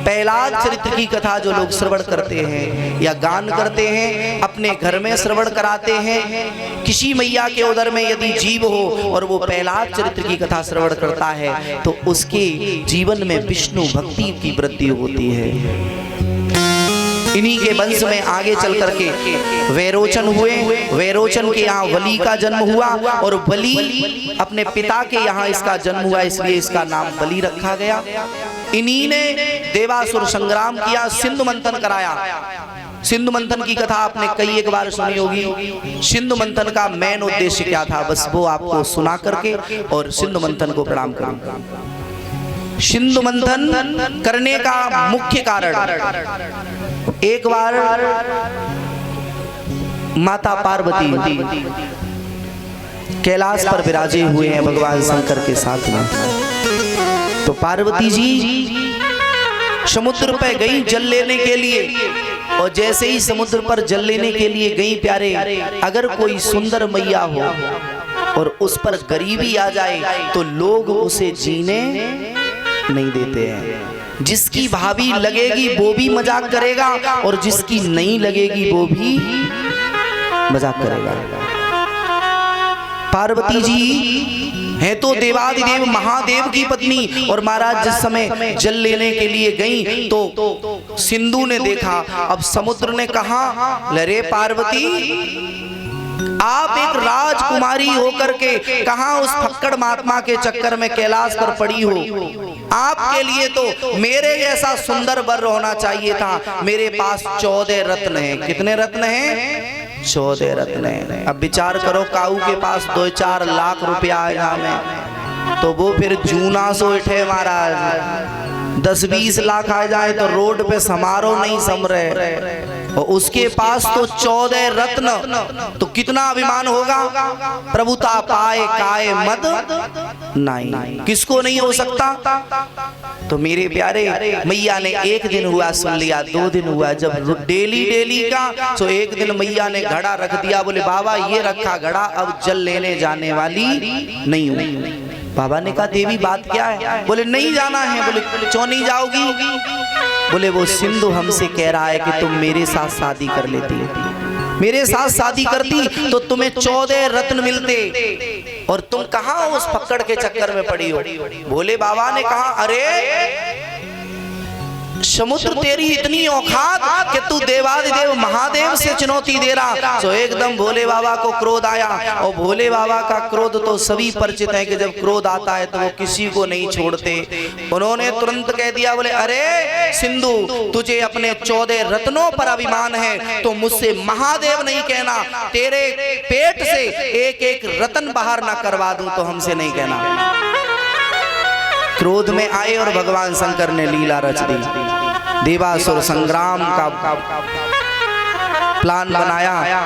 प्रहलाद चरित्र की कथा जो लोग श्रवण करते हैं या गान करते हैं, अपने घर में श्रवण कराते हैं। किसी मैया के उदर में यदि जीव हो और वो प्रहलाद चरित्र की कथा श्रवण करता है तो उसके जीवन में विष्णु भक्ति की वृद्धि होती है। इन्हीं के वंश में आगे चल करके वैरोचन हुए। वैरोचन के यहाँ बलि का जन्म हुआ और बलि अपने पिता के यहाँ इसका जन्म हुआ, इसलिए इसका नाम बलि रखा गया। इन्हीं ने देवासुर संग्राम किया, सिंधु मंथन कराया। सिंधु मंथन की कथा आपने कई एक बार सुनी होगी। सिंधु मंथन का मेन उद्देश्य क्या था, बस वो आपको सुना करके और सिंधु मंथन को प्रणाम करूं। सिंधु मंथन करने का मुख्य कारण, एक बार माता पार्वती कैलाश पर विराजे हुए हैं भगवान शंकर के साथ में। तो पार्वती जी समुद्र पे गई जल लेने के लिए, और जैसे ही समुद्र पर जल लेने के लिए गई प्यारे, अगर कोई सुंदर मैया हो और उस पर गरीबी आ जाए तो लोग उसे जीने नहीं देते हैं। जिसकी भाभी लगेगी वो भी मजाक करेगा और जिसकी नहीं लगेगी वो भी मजाक करेगा। पार्वती जी है तो देवादिदेव महादेव की पत्नी, और महाराज जिस समय जल लेने के लिए गई तो सिंधु ने देखा। अब समुद्र ने कहा, लरे पार्वती, आप एक राजकुमारी होकर के कहां उस फक्कड़ महात्मा के चक्कर में कैलाश पर पड़ी हो। आपके लिए तो मेरे जैसा सुंदर वर होना चाहिए था। मेरे पास 14 रत्न हैं। कितने रत्न हैं? 14 रत्न हैं। अब विचार करो, काऊ के पास 2-4 लाख रुपया आएगा में, तो वो फिर जूना सो उठे महाराज। 10-20 लाख आ जाए तो रोड पे समारोह नहीं सम रहे, और उसके पास तो 14 रत्न, तो कितना अभिमान होगा। प्रभुता पाए काय मद नहीं, किसको नहीं हो सकता। तो मेरे प्यारे, मैया ने एक दिन हुआ सुन लिया, 2 दिन हुआ, जब डेली का, तो एक दिन मैया ने घड़ा रख दिया। बोले बाबा ये रखा घड़ा, अब जल लेने जाने वाली नहीं हूँ। बाबा ने कहा देवी बात क्या है? बोले नहीं जाना है। बोले क्यों नहीं जाओगी? बोले वो सिंधु हमसे कह रहा है कि तुम मेरे साथ शादी कर लेती, मेरे साथ शादी करती तो तुम्हें 14 रत्न मिलते, और तुम कहां उस पकड़ के चक्कर में पड़ी हो। भोले बाबा ने कहा, अरे समुद्र तेरी इतनी औकात कि तू देवादिदेव महादेव से चुनौती दे रहा। तो एकदम भोले बाबा को क्रोध आया, और भोले बाबा का क्रोध तो सभी परिचित है कि जब क्रोध आता है तो वो किसी को नहीं छोड़ते। उन्होंने तुरंत कह दिया, बोले अरे सिंधु, तुझे अपने 14 रत्नों पर अभिमान है तो मुझसे महादेव नहीं कहना। तेरे पेट से एक रत्न बाहर ना करवा दूं तो हमसे नहीं कहना। क्रोध में आए और भगवान शंकर ने लीला रच दी। देवासुर संग्राम का प्लान बनाया।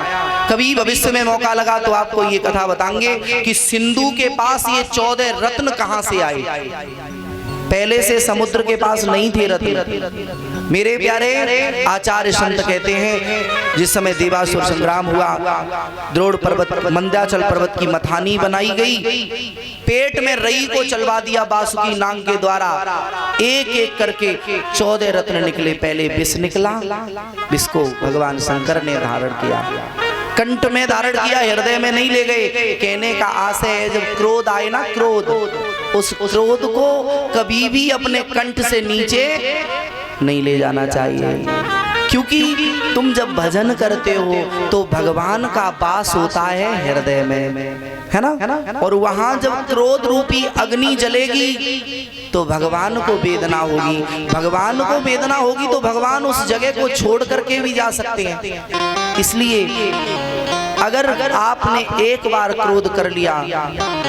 कभी भविष्य में मौका लगा तो आपको ये कथा बताएंगे कि सिंधु के पास ये 14 रत्न कहां से आए। पहले से समुद्र के पास नहीं थे रत्न। मेरे प्यारे आचार्य संत कहते हैं, जिस समय देवासुर संग्राम हुआ, द्रोण पर्वत, मंद्याचल पर्वत की मथानी बनाई गई, पेट में रई को चलवा दिया बासुकी नाग के द्वारा। एक करके 14 रत्न निकले। पहले विष निकला, विष को भगवान शंकर ने धारण किया, कंठ में धारण किया, हृदय में नहीं ले गए। कहने का आशय है, जब क्रोध आए ना, क्रोध, उस क्रोध को कभी भी अपने कंठ से नीचे नहीं ले जाना चाहिए, क्योंकि तुम जब भजन करते हो तो भगवान का वास होता है हृदय में, है ना। और वहां जब क्रोध रूपी अग्नि जलेगी तो भगवान को वेदना होगी। भगवान को वेदना होगी तो भगवान उस जगह को छोड़ करके भी जा सकते हैं। इसलिए अगर आपने एक बार क्रोध कर लिया,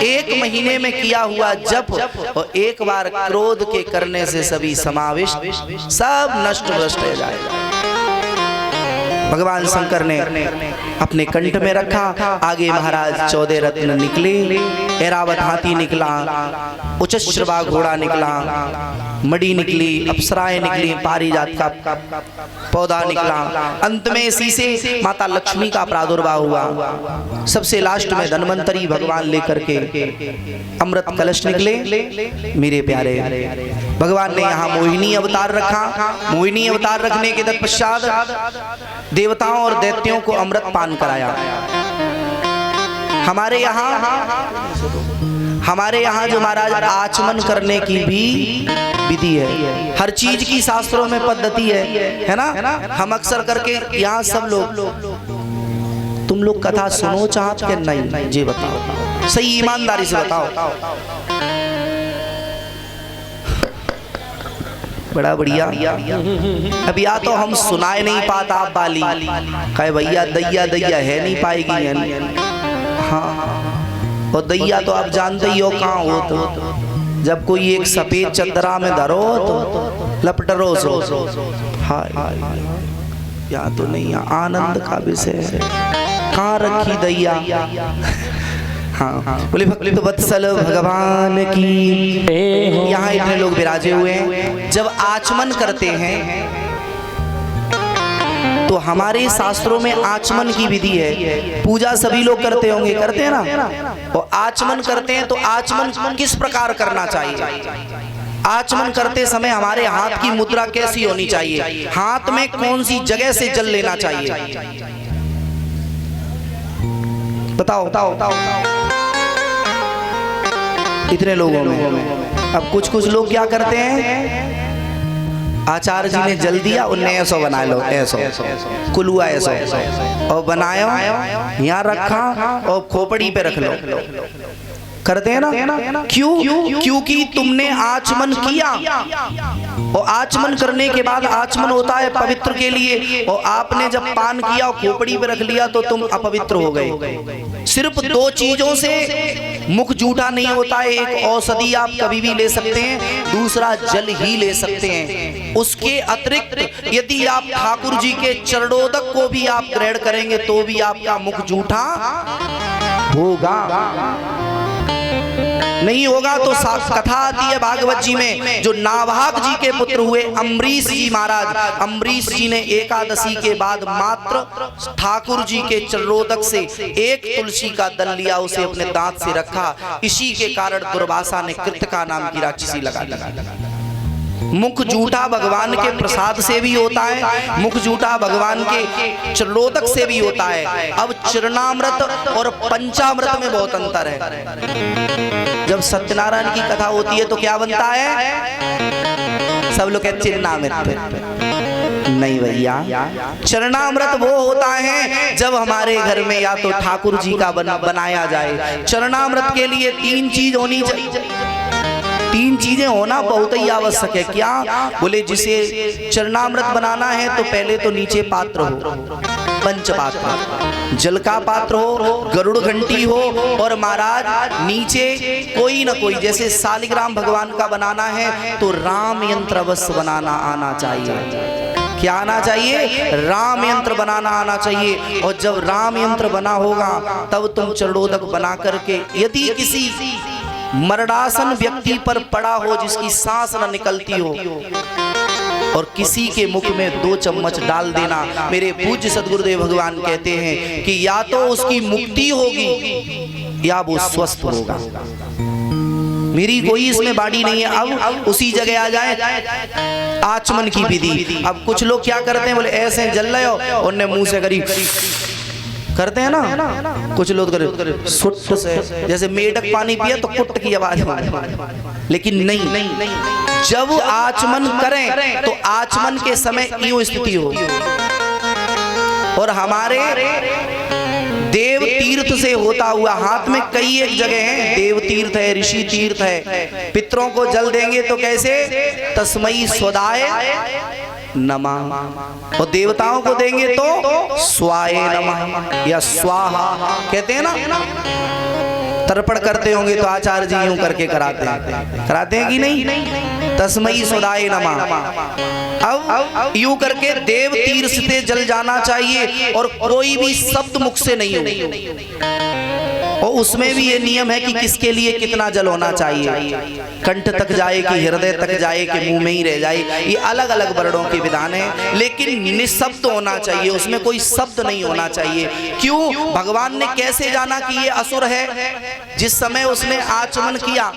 1 महीने में किया हुआ जप, और एक बार क्रोध के करने से सभी समाविष्ट सब नष्ट भ्रष्ट हो जाएगा। भगवान शंकर ने अपने कंठ में रखा। आगे महाराज 14 रत्न निकले। ऐरावत हाथी निकला, उच्चश्रवा घोड़ा निकला, मड़ी निकली, अप्सराएं निकली, पारिजात का पौधा निकला। अंत में इसी से माता लक्ष्मी का प्रादुर्भाव हुआ। सबसे लास्ट में धन्वंतरी भगवान लेकर के अमृत कलश निकले। मेरे प्यारे, भगवान ने यहाँ मोहिनी अवतार रखा। मोहिनी अवतार रखने के तत्पश्चात देवताओं और दैत्यों को अमृत पान कराया। हमारे यहाँ जो महाराज आचमन करने की भी विधि है। हर चीज की शास्त्रों में पद्धति है ना। हम अक्सर करके यहाँ सब लोग, तुम लोग कथा सुनो चाहत के नहीं, जी बताओ, सही ईमानदारी से बताओ। बड़ा बढ़िया। अब या तो हम सुनाए नहीं पाता आप बाली, कहे भैया दैया दैया है नहीं पाएगी यानी। हाँ, और दैया तो आप जानते ही हो कहाँ हो, तो जब कोई एक सफेद चंद्रा में धरो तो लपटरो सो। हाय या तो नहीं, आनंद का विषय है, कहाँ रखी दैया। हाँ, बोले भक्त वत्सल भगवान की। यहाँ इतने लोग विराजे हुए हैं। जब आचमन करते हैं तो हमारे शास्त्रों में आचमन की विधि है। पूजा सभी लोग करते होंगे, करते हैं ना। और आचमन करते हैं तो आचमन किस प्रकार करना चाहिए? आचमन करते समय हमारे हाथ की मुद्रा कैसी होनी चाहिए? हाथ में कौन सी जगह से जल लेना चाहिए? बताओ बताओ बताओ। इतने लोगों में अब कुछ कुछ लोग क्या करते हैं, आचार्य जी ने जल दिया, उनने ऐसो बना लो, ऐसो कुलुआ ऐसो, और बनाया यहाँ रखा और खोपड़ी पे रख लो। करते हैं ना। क्यों? क्योंकि तुमने आचमन किया, और आचमन करने के बाद आचमन होता है पवित्र के लिए, और आपने जब पान किया और खोपड़ी पे रख लिया तो तुम अपवित्र हो गए। सिर्फ दो चीजों से मुख जूठा नहीं होता है। एक औषधि आप कभी भी ले सकते हैं, दूसरा जल ही ले सकते हैं। उसके अतिरिक्त यदि आप ठाकुर जी के चरणोदक को भी आप ग्रहण करेंगे तो भी आपका मुख जूठा होगा। नहीं होगा तो कथा आती है भागवत जी में, जो नाभाग जी के पुत्र हुए अम्बरीश जी महाराज, अम्बरीश जी ने एकादशी के बाद मात्र ठाकुर जी के चरणोदक से एक तुलसी का दल लिया, उसे अपने दांत से रखा। इसी के कारण दुर्वासा ने कृतिका नाम की राक्षसी लगा दी। मुख जूठा भगवान के प्रसाद से भी होता है, मुख जूठा भगवान के चरणोदक से भी होता है। अब चरणामृत और पंचामृत में बहुत अंतर है। जब सत्यनारायण की कथा होती है तो क्या बनता है? सब लोग कहते चिन्नामृत। नहीं भैया, चरणामृत वो होता है जब हमारे घर में या तो ठाकुर जी का बनाया जाए। चरणामृत के लिए तीन चीज होनी चाहिए, तीन चीजें होना बहुत ही आवश्यक है। क्या? बोले जिसे चरणामृत बनाना है तो पहले तो नीचे पात्र हो, पंचपात्र, जल का पात्र हो, गरुड़ घंटी हो, और महाराज नीचे कोई ना कोई, जैसे शालिग्राम भगवान का बनाना है तो राम यंत्र अवश्य बनाना आना चाहिए। क्या आना चाहिए? राम यंत्र बनाना आना चाहिए। और जब राम यंत्र बना होगा तब तुम चरणोदक बना करके, यदि किसी मरणासन व्यक्ति पर पड़ा हो जिसकी सांस न निकलती हो, और किसी के मुख में 2 चम्मच डाल देना, मेरे पूज्य सदगुरुदेव भगवान कहते हैं कि या तो उसकी मुक्ति होगी या वो स्वस्थ होगा। मेरी कोई इसमें बाड़ी नहीं है। अब उसी जगह आ जाए आचमन की विधि। अब कुछ लोग क्या करते हैं, बोले ऐसे जल रहे हो, उन्हें मुंह से करी करते हैं ना। कुछ लोग करे सुट से, जैसे मेढक पानी पिया तो कुट की आवाज हो। लेकिन नहीं, जब आचमन करें तो आचमन के समय यूं स्थिति हो। और हमारे देव तीर्थ से होता हुआ, हाथ में कई एक जगह हैं, देव तीर्थ है, ऋषि तीर्थ है। पितरों को जल देंगे तो कैसे? तस्मै स्वदाय नमः। और देवताओं को देंगे तो स्वाय नमः या स्वाहा कहते हैं ना। तर्पण करते होंगे तो आचार्य जी यूं करके कराते हैं कि नहीं? तस्मै स्वदाय नमः। अब यूं करके देव तीर्थ से जल जाना चाहिए, और कोई भी शब्द मुख से नहीं हो। और उसमें भी ये नियम है कि किसके लिए कितना जल होना चाहिए। कंठ तक जाए कि हृदय तक जाए कि मुंह में ही रह जाए, ये अलग अलग वर्णों के विधान है। लेकिन निःशब्द होना चाहिए, उसमें कोई शब्द नहीं होना चाहिए। क्यों? भगवान ने कैसे जाना कि ये असुर है? जिस समय उसने आचमन किया,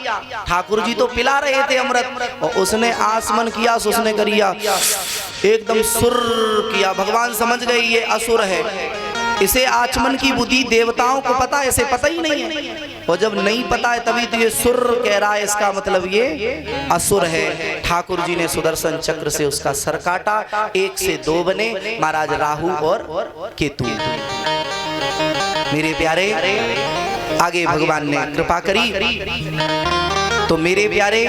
ठाकुर जी तो पिला रहे थे अमृत, और उसने आचमन किया, उसने करिया एकदम सुर किया। भगवान समझ गए ये असुर है। इसे आचमन की बुद्धि देवताओं को पता है, इसे पता ही नहीं है। और जब नहीं पता है तभी तो ये सुर कह रहा है, इसका मतलब ये असुर है। ठाकुर जी ने सुदर्शन चक्र से उसका सर काटा, 1 से 2 बने महाराज राहु और केतु। मेरे प्यारे, आगे भगवान ने कृपा करी। तो मेरे प्यारे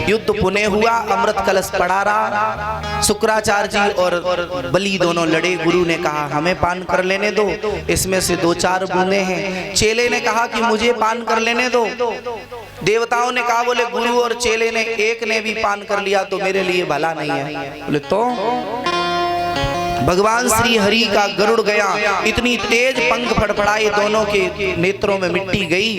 युद्ध पुनः हुआ, अमृत कलश पड़ा रहा। शुक्राचार्य जी और बलि दोनों लड़े। गुरु ने कहा हमें पान कर लेने दो, इसमें से 2-4 बूंदे हैं। चेले ने कहा कि मुझे पान कर लेने दो। देवताओं ने कहा, बोले गुरु और चेले ने एक ने भी पान कर लिया तो मेरे लिए भला नहीं है। बोले तो भगवान श्री हरि का गरुड़ गया, इतनी तेज पंख फड़फड़ाए, दोनों के नेत्रों में मिट्टी गई।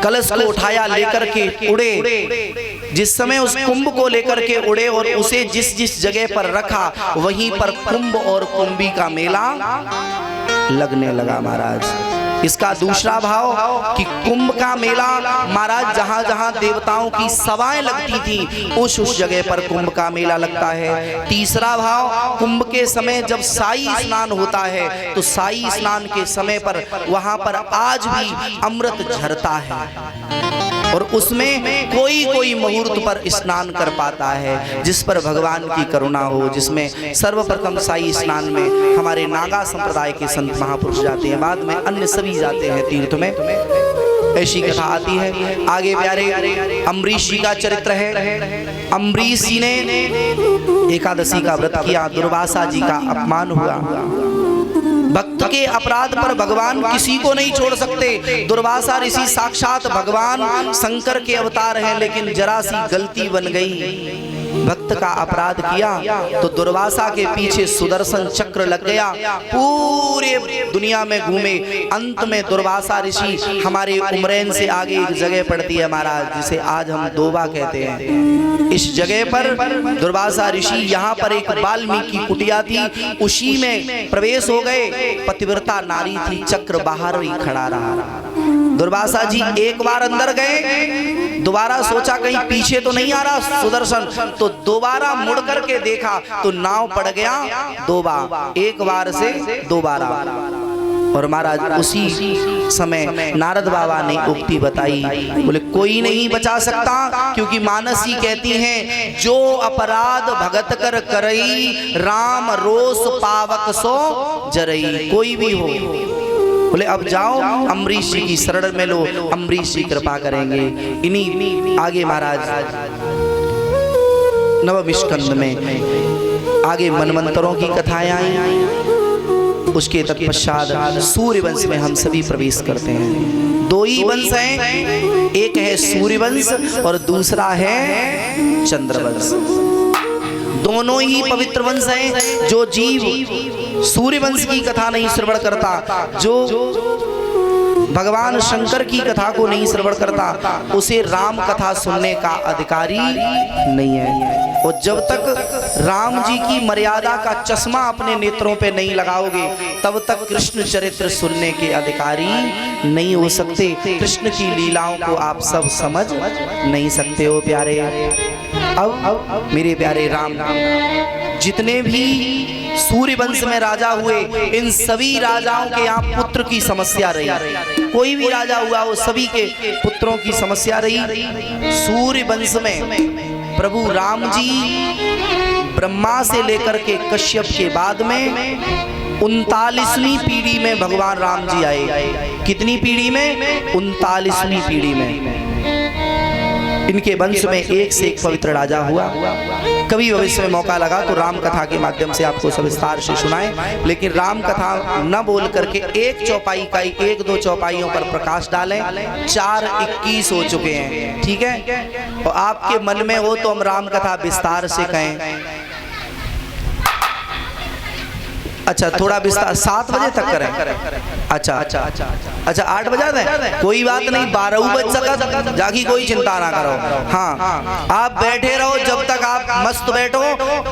कलश को उठाया, लेकर के उड़े। जिस समय उस कुंभ को लेकर के उड़े और उसे जिस जिस जगह पर रखा, वहीं पर कुंभ और कुंभी का मेला लगने लगा महाराज। इसका दूसरा भाव कि कुंभ का मेला महाराज जहां जहां देवताओं की सभाएं लगती थी उस जगह पर कुंभ का मेला लगता है। तीसरा भाव, कुंभ के समय जब साई स्नान होता है तो साई स्नान के समय पर वहां पर आज भी अमृत झरता है और उसमें कोई कोई मुहूर्त पर स्नान कर पाता है, जिस पर भगवान की करुणा हो। जिसमें सर्वप्रथम साई स्नान में हमारे नागा संप्रदाय के संत महापुरुष जाते हैं, बाद में अन्य सभी जाते हैं तीर्थ में। ऐसी कथा आती है। आगे प्यारे अम्बरीश जी का चरित्र है। अम्बरीश जी ने एकादशी का व्रत किया, दुर्वासा जी का अपमान हुआ। भक्त के अपराध पर भगवान किसी को नहीं छोड़ सकते। दुर्वासा ऋषि साक्षात भगवान शंकर के अवतार हैं, लेकिन जरा सी गलती बन गई, भक्त का अपराध किया तो दुर्वासा के पीछे सुदर्शन चक्र लग गया। पूरे दुनिया में घूमे, अंत में दुर्वासा ऋषि हमारे उमरैन से आगे एक जगह पड़ती है महाराज, जिसे आज हम दोबा कहते हैं। इस जगह पर दुर्वासा ऋषि, यहाँ पर एक वाल्मीकि कुटिया थी, उसी में प्रवेश हो गए। पतिव्रता नारी थी, चक्र बाहर ही खड़ा रहा। दुर्वासा जी एक बार अंदर गए, दोबारा सोचा कहीं पीछे तो नहीं आ रहा सुदर्शन, तो दोबारा मुड़ करके देखा तो नाव पड़ गया दोबा, एक बार से दोबारा। और महाराज उसी समय नारद बाबा ने उक्ति बताई, बोले कोई नहीं बचा सकता, क्योंकि मानस ही कहती हैं जो अपराध भगत कर करई, राम रोष पावक सो जरई। कोई भी हो, बोले अब जाओ अम्बरीश जी की शरण में लो, अम्बरीश जी कृपा करेंगे। इन्हीं आगे महाराज नवम स्कंद में आगे मनमंत्रों की कथाएं आई। उसके तत्पश्चात सूर्य वंश में हम सभी प्रवेश करते हैं। 2 ही वंश हैं, एक है सूर्य वंश और दूसरा है चंद्रवंश। दोनों ही पवित्र वंश हैं। जो जीव सूर्य वंश की कथा नहीं श्रवण करता, जो भगवान शंकर की कथा को नहीं श्रवण करता, उसे राम कथा सुनने का अधिकारी नहीं है। और जब तक राम जी की मर्यादा का चश्मा अपने नेत्रों पे नहीं लगाओगे, तब तक कृष्ण चरित्र सुनने के अधिकारी नहीं हो सकते। कृष्ण की लीलाओं को आप सब समझ नहीं सकते हो प्यारे। अब मेरे प्यारे राम, जितने भी सूर्य वंश में राजा हुए, इन सभी राजाओं के यहाँ पुत्र की समस्या रही। कोई भी राजा हुआ वो सभी के पुत्रों की समस्या रही। सूर्य वंश में प्रभु राम जी ब्रह्मा से लेकर के कश्यप के बाद में 39वीं पीढ़ी में भगवान राम जी आए। कितनी पीढ़ी में? 39वीं पीढ़ी में। इनके वंश में एक से एक पवित्र राजा हुआ। कभी भविष्य में मौका लगा तो राम कथा के माध्यम से आपको सविस्तार से सुनाएं, लेकिन राम कथा न बोल करके एक चौपाई का 1-2 चौपाइयों पर प्रकाश डालें। 4:21 हो चुके हैं, ठीक है। और आपके मन में हो तो हम राम कथा विस्तार से कहें। अच्छा, थोड़ा विस्तार 7 बजे तक करें। अच्छा 8 बजा दें, कोई बात नहीं, 12 बज सका जागी, कोई चिंता ना करो। हाँ, आप बैठे रहो जब तक आप मस्त बैठो।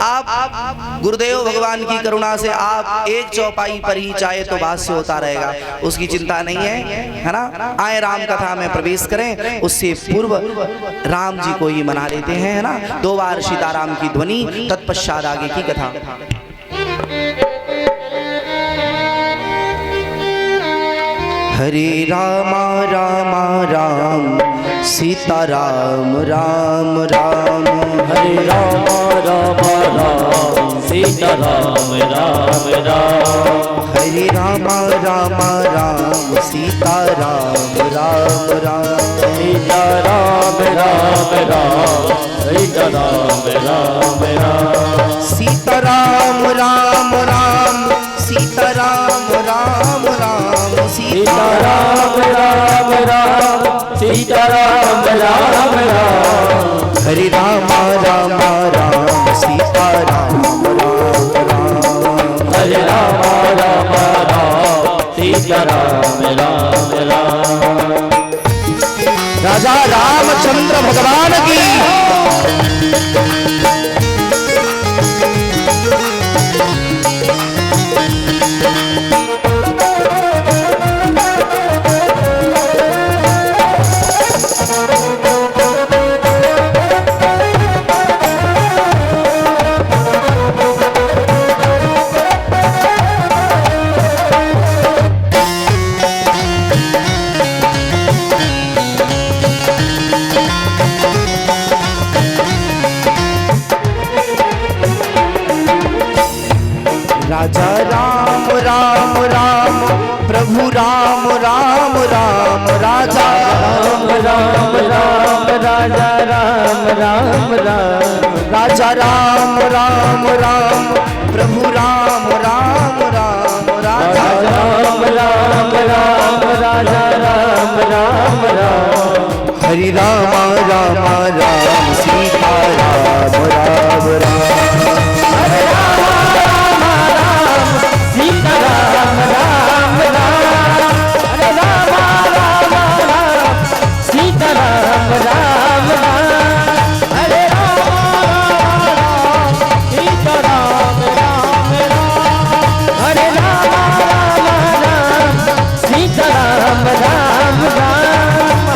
आप गुरुदेव भगवान की करुणा से आप एक चौपाई पर ही चाहे तो भाष्य होता रहेगा, उसकी चिंता नहीं है ना। आए राम कथा में प्रवेश करें, उससे पूर्व राम जी को ही मना लेते हैं, है ना। 2 बार सीताराम की ध्वनि, तत्पश्चात आगे की कथा। हरे रामा रामा राम, सीता राम राम राम। हरे रामा रामा राम, सीताराम राम राम हरे राम राम राम सीताराम राम राम सीताराम राम राम सीताराम राम राम सीताराम राम राम सीताराम राम राम सीताराम राम राम सीताराम राम राम हरे राम राम राम सीताराम राम राम हरे राम राम राम सीताराम राम राम राजा रामचंद्र भगवान की राजा राम राम राम प्रभु राम राम राम राजा राम राम राम राजा राम राम राम राजा राम राम राम प्रभु राम राम राम राजा राम राम राम राजा राम राम राम हरि राम राम राम सीता राम राम राम हरे राम राम राम सीताराम राम राम हरे राम राम राम सीताराम राम राम हरे राम राम सीताराम राम राम हरे राम राम सीताराम राम राम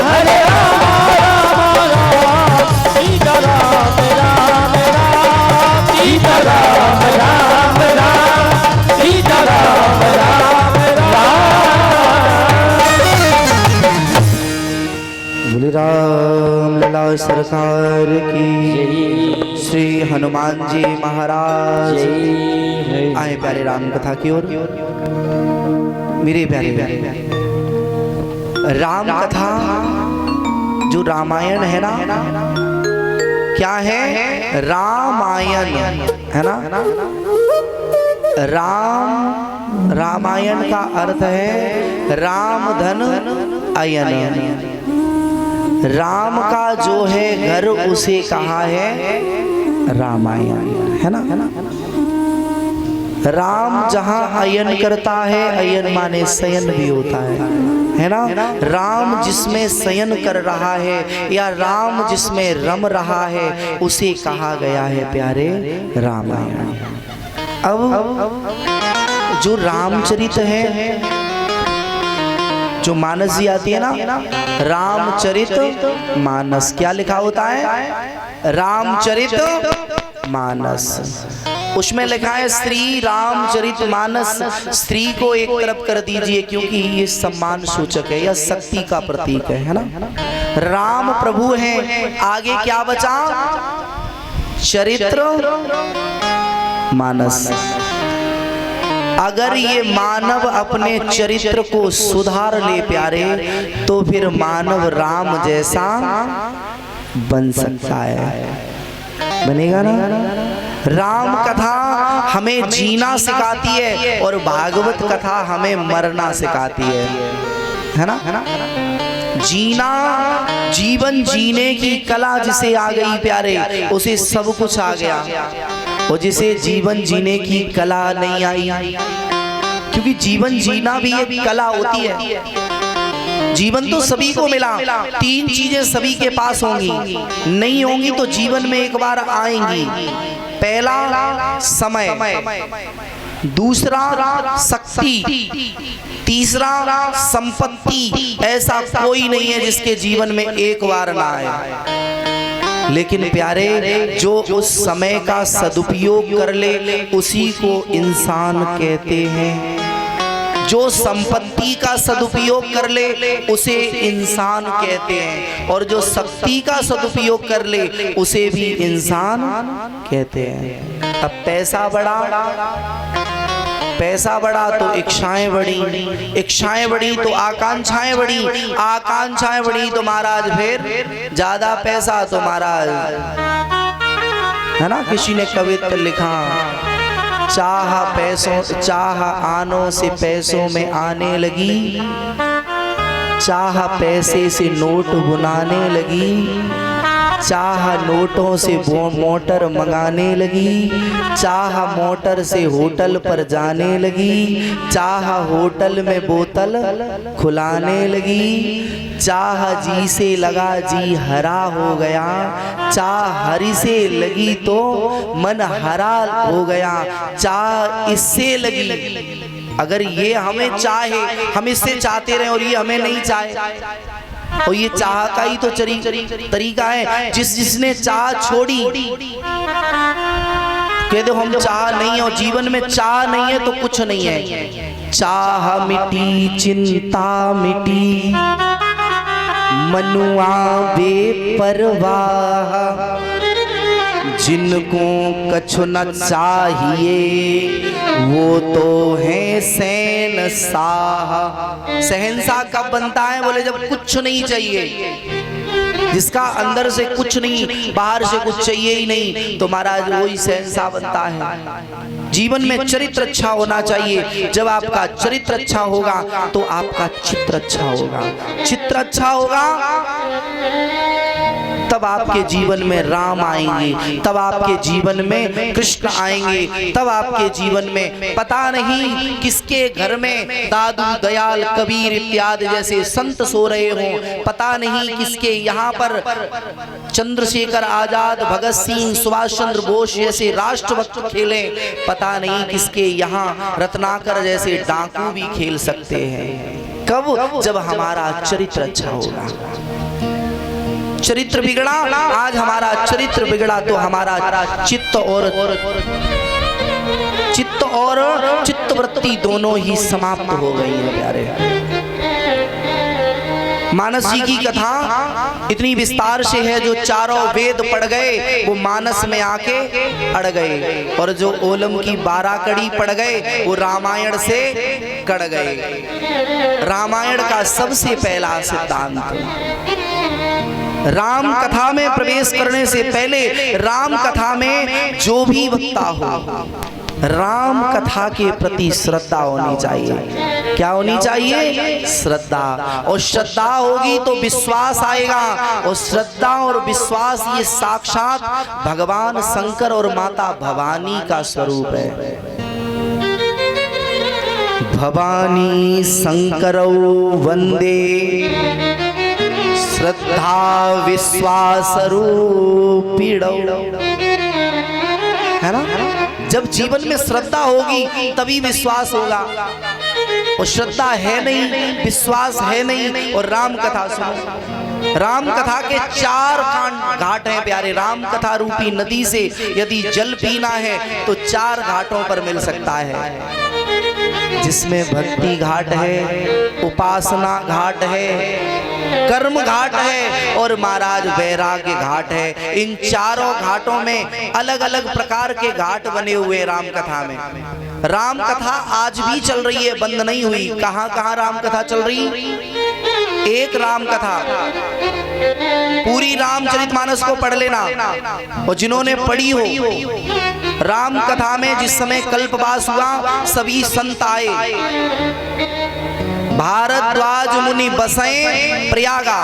हरे राम राम सीताराम राम राम सीताराम राम राम सीताराम राम बोले राम लला सरकार की श्री हनुमान जी महाराज आए प्यारे राम कथा की ओर मेरे प्यारे राम कथा जो रामायण है ना क्या है रामायण है ना रामायण का अर्थ है राम धन अयन राम का जो है घर उसे कहा है रामायण है ना राम जहां अयन करता है अयन माने शयन भी होता है ना राम जिसमें शयन कर रहा है या राम जिसमें रम रहा है उसे कहा गया है प्यारे रामायण। अब जो रामचरित है जो मानस जी आती है ना रामचरित मानस क्या लिखा होता है रामचरित मानस उसमें लिखा है श्री रामचरित मानस स्त्री को एक तरफ कर दीजिए क्योंकि ये सम्मान सूचक है या शक्ति का प्रतीक है ना राम प्रभु हैं आगे क्या बचा चरित्र मानस अगर ये मानव अपने चरित्र को सुधार ले प्यारे तो फिर मानव राम जैसा बन सकता है बनेगा ना। राम कथा हमें जीना सिखाती है और भागवत कथा हमें मरना सिखाती है ना जीना जीवन जीने की कला जिसे आ गई प्यारे उसे सब कुछ आ गया और जिसे जीवन जीने की कला नहीं आई क्योंकि जीवन जीना भी एक कला होती है। जीवन तो सभी को मिला तीन चीजें सभी के पास होंगी नहीं होंगी तो जीवन में एक बार आएंगी पहला समय दूसरा शक्ति तीसरा संपत्ति ऐसा कोई नहीं है जिसके जीवन में एक बार ना आए लेकिन प्यारे जो उस समय का सदुपयोग कर ले उसी को इंसान कहते हैं जो संपत्ति का सदुपयोग कर ले उसे इंसान कहते हैं और जो शक्ति का सदुपयोग कर ले उसे भी इंसान कहते हैं। अब पैसा बढ़ा तो इच्छाएं बढ़ी, इच्छाएं बढ़ी तो आकांक्षाएं बढ़ी, आकांक्षाएं बढ़ी तो महाराज फिर ज्यादा पैसा तो महाराज, है ना। किसी ने कवित्र लिखा, चाह आनों से पैसों में आने लगी, चाह पैसे से नोट बुनाने लगी, चाह नोटों से मोटर मंगाने लगी, चाह मोटर से होटल पर जाने लगी, चाह होटल में बोतल खुलाने लगी, चाह जी से लगा जी हरा हो गया, चाह हरि से लगी तो मन हरा हो गया, चाह इससे लगी। अगर ये हमें चाहे, हम इससे चाहते रहे और ये हमें नहीं चाहे, और ये चाह का ही तो तरीका है। जिसने चाह छोड़ी, कह दो हम चाह नहीं है, और जीवन में चाह नहीं है तो कुछ नहीं है। चाह मिटी चिंता मिटी, मनुआ बेपरवाह, जिनको कछु न चाहिए वो तो है शहंशाह। शहंशाह कब बनता है? बोले जब कुछ नहीं चाहिए, जिसका अंदर से कुछ नहीं, बाहर से कुछ चाहिए ही नहीं, तो महाराज वही शहंशाह बनता है। जीवन में चरित्र अच्छा होना चाहिए। जब आपका चरित्र अच्छा होगा तो आपका चित्र अच्छा होगा। चित्र अच्छा होगा तब आपके जीवन में राम आएंगे, तब आपके जीवन में कृष्ण आएंगे, तब आपके जीवन में पता नहीं किसके घर में दादू दयाल कबीर इत्यादि जैसे संत सो रहे हों, पता नहीं किसके यहाँ पर चंद्रशेखर आजाद, भगत सिंह, सुभाष चंद्र बोस जैसे राष्ट्रभक्त खेले, पता नहीं किसके यहाँ रत्नाकर जैसे डाकू भी खेल सकते हैं। कब? जब हमारा चरित्र अच्छा होगा। चरित्र बिगड़ा, आज हमारा चरित्र बिगड़ा तो हमारा चित्त और चित्तवृत्ति दोनों ही समाप्त हो गई है प्यारे। मानस जी की कथा इतनी विस्तार से है, जो चारों वेद पढ़ गए वो मानस में आके अड़ गए, और जो ओलम की 12 कड़ी पढ़ गए वो रामायण से कड़ गए। रामायण का सबसे पहला सिद्धांत, राम कथा में प्रवेश करने से पहले राम कथा में जो भी वक्ता हो, राम कथा के प्रति श्रद्धा होनी चाहिए। क्या होनी चाहिए? श्रद्धा। और श्रद्धा होगी तो विश्वास आएगा, और श्रद्धा और विश्वास ये साक्षात भगवान शंकर और माता भवानी का स्वरूप है। भवानी शंकरौ वंदे श्रद्धा विश्वास रूपिणौ, है ना। जब जीवन में श्रद्धा होगी तभी विश्वास होगा, और श्रद्धा है नहीं, विश्वास है नहीं। और राम कथा सुनो, राम कथा के 4 घाट हैं प्यारे। राम कथा रूपी नदी से यदि जल पीना है तो 4 घाटों पर मिल सकता है, जिसमें भक्ति घाट है, उपासना घाट है, कर्म घाट है, और महाराज वैराग्य घाट है। इन चारों घाटों में अलग अलग प्रकार के घाट बने हुए राम कथा में। राम कथा आज भी चल रही है, बंद नहीं हुई। कहां कहां राम कथा चल रही? एक राम कथा, पूरी रामचरितमानस को पढ़ लेना, और जिन्होंने पढ़ी हो राम कथा में जिस समय कल्पवास हुआ सभी संत आए। भारद्वाज मुनि बसें प्रयागा,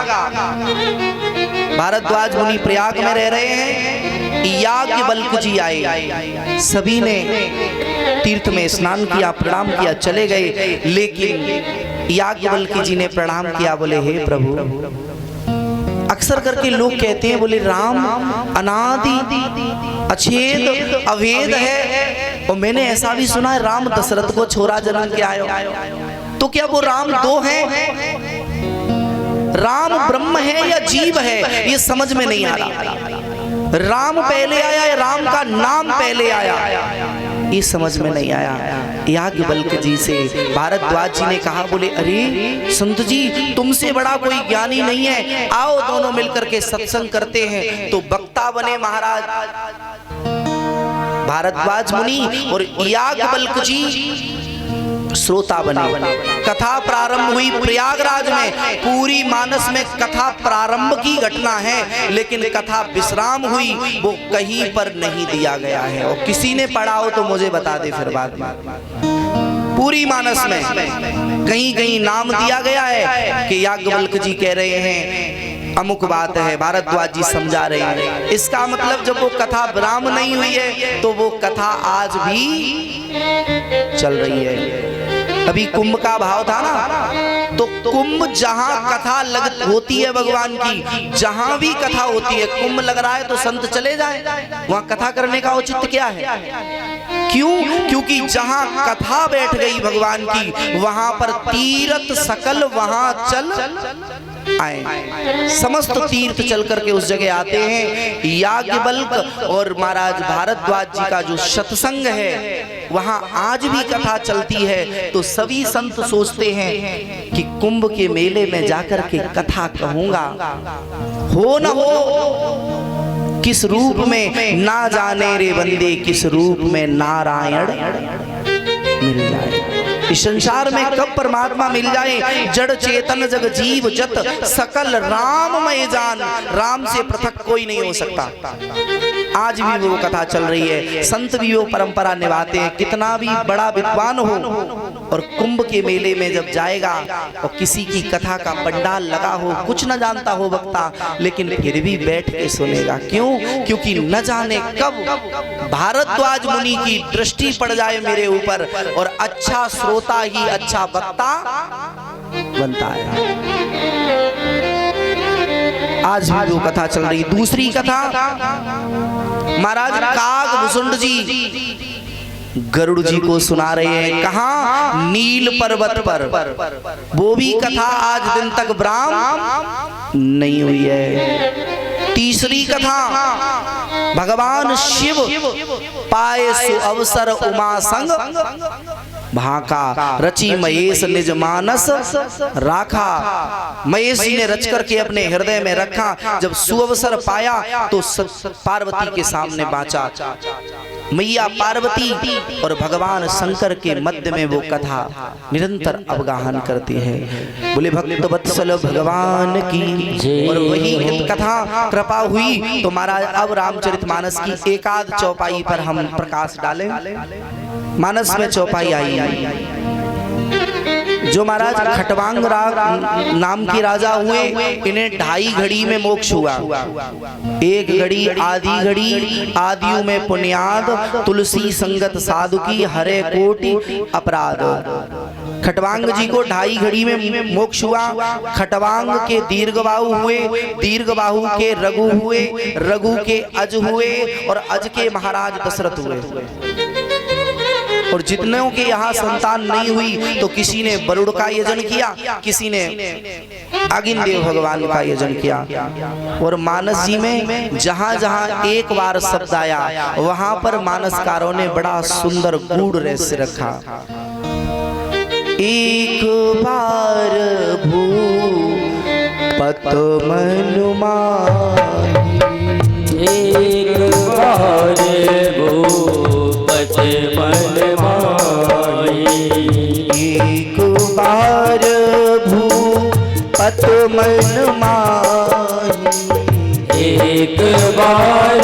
भारद्वाज मुनि प्रयाग में रह रहे हैं, याज्ञवल्क्य जी आए, सभी ने तीर्थ में स्नान किया, प्रणाम किया, चले गए। लेकिन याज्ञवल्क्य जी ने प्रणाम किया, बोले हे प्रभु, अक्सर करके लोग कहते हैं, बोले राम अनादि अछेद अभेद है, और मैंने ऐसा भी सुना है राम दशरथ को छोरा जन्म के आयो, तो क्या वो राम 2 हैं? राम ब्रह्म है या जीव है, ये समझ में नहीं आ रहा। राम पहले आया या राम का नाम पहले आया, ये समझ में नहीं आया। याज्ञवल्क्य जी से भारद्वाज जी ने कहा, बोले अरे संत जी, तुमसे बड़ा कोई ज्ञानी नहीं है, आओ दोनों मिलकर के सत्संग करते हैं। तो वक्ता बने महाराज। भारद्वाज मुनि और याज्ञवल्क्य जी श्रोता बने। कथा प्रारंभ हुई प्रयागराज में, पूरी मानस में कथा प्रारंभ की घटना है, लेकिन कथा विश्राम हुई वो कहीं पर नहीं दिया गया है। और किसी ने पढ़ा हो तो मुझे बता दे फिर बाद में। पूरी मानस में कहीं कहीं नाम दिया गया है कि याज्ञवल्क्य जी कह रहे हैं अमुक बात है, भारद्वाज जी समझा रहे हैं। इसका मतलब जब वो कथा विराम नहीं हुई है तो वो कथा आज भी चल रही है। अभी कुंभ का भाव था ना, तो कुंभ जहां कथा होती है भगवान की, जहां भी कथा होती है, कुंभ लग रहा है तो संत चले जाए, वहां कथा करने का औचित्य क्या है? क्यों? क्योंकि जहां कथा बैठ गई भगवान की, वहां पर तीर्थ सकल वहां चल आए। समस्त तीर्थ चल करके उस जगह आते हैं। याज्ञवल्क्य और महाराज भारद्वाज जी का जो सत्संग है वहां आज भी कथा चलती है। तो सभी संत सोचते हैं कि कुंभ के मेले में जाकर के कथा कहूंगा, हो न हो किस रूप में ना जाने रे बंदे, किस रूप में नारायण मिल जाए। इस संसार में कब परमात्मा मिल जाए, जड़ चेतन जग जीव जत सकल राममय जान, राम से पृथक कोई नहीं हो सकता। आज भी वो कथा चल रही है, संत भी वो परंपरा निभाते हैं। कितना भी बड़ा विद्वान हो और कुंभ के मेले में जब जाएगा और किसी की कथा का पंडाल लगा हो, कुछ न जानता हो वक्ता, लेकिन फिर भी बैठ के सुनेगा। क्यों? क्योंकि न जाने कब भारद्वाज मुनि की दृष्टि पड़ जाए मेरे ऊपर और अच्छा श्रोता ही अच्छा वक्ता बनता है। आज भी वो कथा चल रही। दूसरी कथा महाराज कागभूषुंड जी गरुड़ जी को सुना रहे हैं। कहां? नील पर्वत पर। वो भी कथा आज दिन तक विराम नहीं हुई है। तीसरी कथा भगवान शिव पाए सु अवसर उमा संग भाका, रची महेश निज मानस राखा। महेश जी ने रच करके अपने हृदय में रखा। जब सुअवसर पाया तो पार्वती के सामने बाचा। मैया पार्वती और भगवान शंकर के मध्य में वो कथा निरंतर अवगाहन करती है। बोले भक्त वत्सल भगवान की। और वही कथा कृपा हुई तो महाराज अब रामचरितमानस की एकाध चौपाई पर हम प्रकाश डालें। मानस में चौपाई आई जो महाराज खटवांग नाम के राजा हुए, इन्हें 2.5 घड़ी में मोक्ष हुआ। 1 घड़ी आदि घड़ी, आदियों में पुण्याद, तुलसी संगत साधु की हरे कोटि अपराध। खटवांग जी को 2.5 घड़ी में मोक्ष हुआ। खटवांग के दीर्घबाहु हुए, दीर्घबाहु के रघु हुए, रघु के अज हुए और अज के महाराज दशरथ हुए। और जितनों के यहाँ संतान नहीं हुई तो किसी ने वरुण का यजन किया, किसी ने आगिन देव भगवान का यजन किया। और मानस जी में जहां जहां एक बार शब्द आया वहां पर मानसकारों ने बड़ा सुंदर गूढ़ रहस्य रखा। एक बार भूपत मनु माही, एक बार भूपत मन माही, एक बार भूपत मन माही, एक बार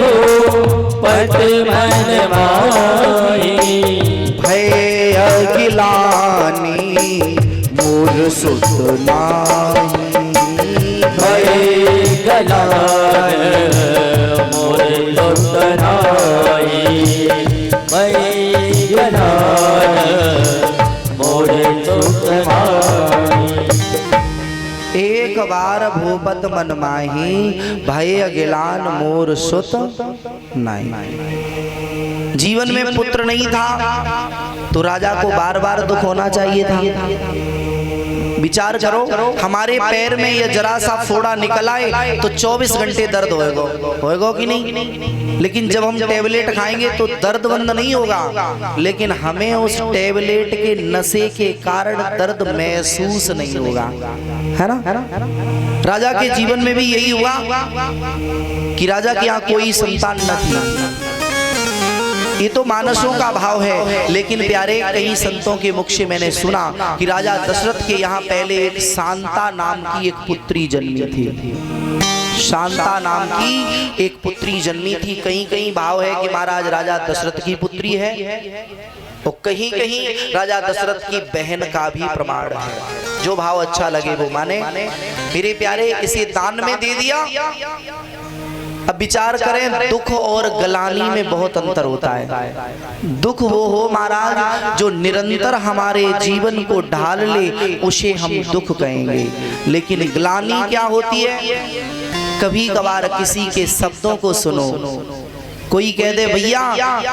भूपत मन माही। भय अगिलानी मोर सुत नाही, भय गलान मोर सुत नाही, भय गलान मोर सुत नाही। एक बार भूपत मन माही, भय अगिलान मोर सुत नाही। जीवन में पुत्र नहीं था तो राजा को बार बार दुख होना चाहिए था। विचार करो, हमारे पैर में ये जरा सा फोड़ा निकल आए तो 24 घंटे दर्द होएगा कि नहीं? लेकिन जब हम टेबलेट खाएंगे तो दर्द बंद नहीं होगा, लेकिन हमें उस टेबलेट के नशे के कारण दर्द महसूस नहीं होगा, है ना? राजा के जीवन में भी यही हुआ कि राजा के यहाँ कोई संतान न थी। ये तो मानसों का भाव है। लेकिन प्यारे कई संतों के मुख से मैंने सुना कि राजा दशरथ के यहाँ पहले एक शांता नाम की एक पुत्री जन्मी थी। शांता नाम की एक पुत्री जन्मी थी। कहीं कहीं भाव है कि महाराज राजा दशरथ की पुत्री है, तो कहीं कहीं राजा दशरथ की बहन का भी प्रमाण है। जो भाव अच्छा लगे वो माने। मेरे प्यारे इसे दान में दे दिया। अब विचार करें, दुख और गलानी में बहुत अंतर होता है। दुख वो हो महाराज जो निरंतर हमारे जीवन को ढाल ले, उसे हम दुख कहेंगे। लेकिन गलानी क्या होती है? कभी कभार किसी के शब्दों को सुनो, कोई कह दे भैया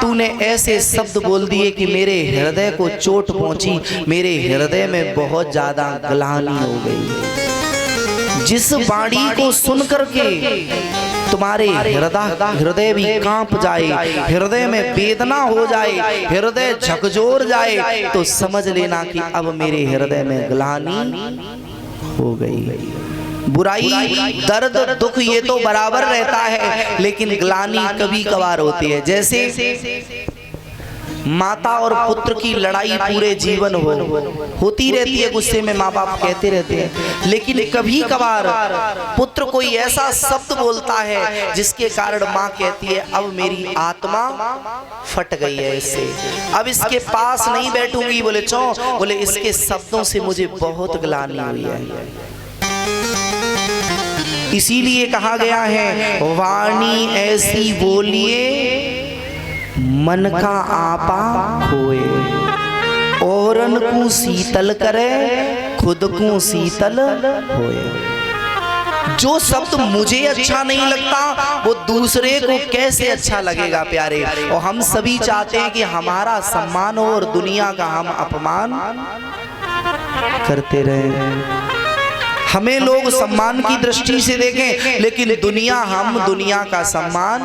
तूने ऐसे शब्द बोल दिए कि मेरे हृदय को चोट पहुंची, मेरे हृदय में बहुत ज्यादा गलानी हो गई। जिस वाणी को सुन करके तुम्हारे हृदय भी कांप जाए, हृदय में वेदना हो जाए, हृदय झकझोर जाए, तो समझ लेना कि अब मेरे हृदय में ग्लानि हो गई। बुराई, दर्द, दुख ये तो बराबर रहता है, लेकिन ग्लानि कभी कभार होती है। जैसे माता और पुत्र की लड़ाई पूरे जीवन होती रहती है, गुस्से में माँ बाप कहते रहते हैं, लेकिन कभी कभार पुत्र कोई ऐसा शब्द बोलता है जिसके कारण माँ कहती है अब मेरी आत्मा फट गई है इससे, अब इसके पास नहीं बैठूंगी। बोले क्यों? बोले इसके शब्दों से मुझे बहुत ग्लानि हुई है। इसीलिए कहा गया है वाणी ऐसी बोलिए मन का आपा खोए, औरन को शीतल करे खुद को शीतल होए। जो शब्द मुझे अच्छा नहीं लगता वो दूसरे को कैसे अच्छा लगेगा प्यारे। और हम सभी चाहते हैं कि हमारा सम्मान हो और दुनिया का हम अपमान करते रहे। हमें लोग सम्मान की दृष्टि से देखें, लेकिन हम दुनिया का सम्मान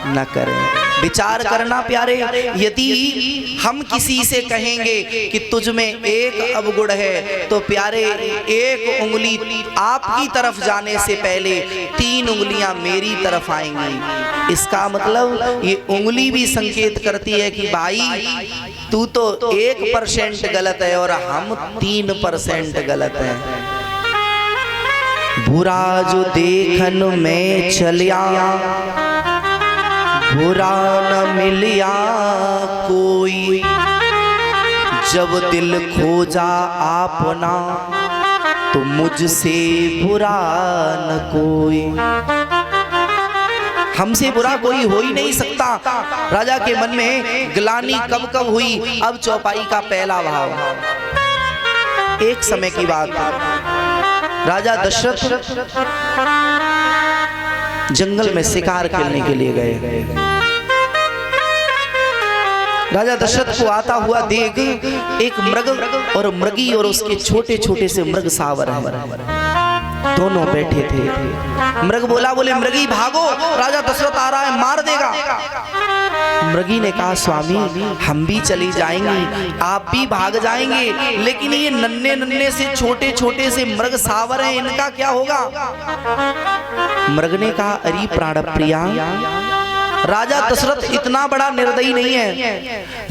न करें। विचार करना प्यारे, यदि हम किसी से कहेंगे कि तुझ में एक अवगुण है, तो प्यारे एक उंगली आपकी तरफ जाने से पहले 3 उंगलियां मेरी तरफ आएंगी। इसका मतलब ये उंगली भी संकेत करती है कि भाई तू तो 1% गलत है और हम 3% गलत है। बुरा जो देखन में चलिया बुरा न मिलिया कोई, जब दिल खोजा आपना तो मुझसे बुरा न कोई। हमसे बुरा कोई हो ही नहीं सकता। राजा के मन में ग्लानि कब कब हुई? अब चौपाई का पहला भाव। एक समय की बात, राजा दशरथ जंगल में शिकार खेलने के लिए गए। राजा दशरथ को आता हुआ देख एक मृग और मृगी और उसके छोटे छोटे से मृग सावर दोनों बैठे थे। मृग बोला, बोले मृगी भागो, राजा दशरथ आ रहा है, मार देगा। मृगी ने कहा स्वामी हम भी चली जाएंगी, आप भी भाग जाएंगे, लेकिन ये नन्हे नन्हे से छोटे छोटे से मृग सावर हैं, इनका क्या होगा? मृग ने कहा अरे प्राण प्रिया, राजा दशरथ इतना बड़ा निर्दयी नहीं है।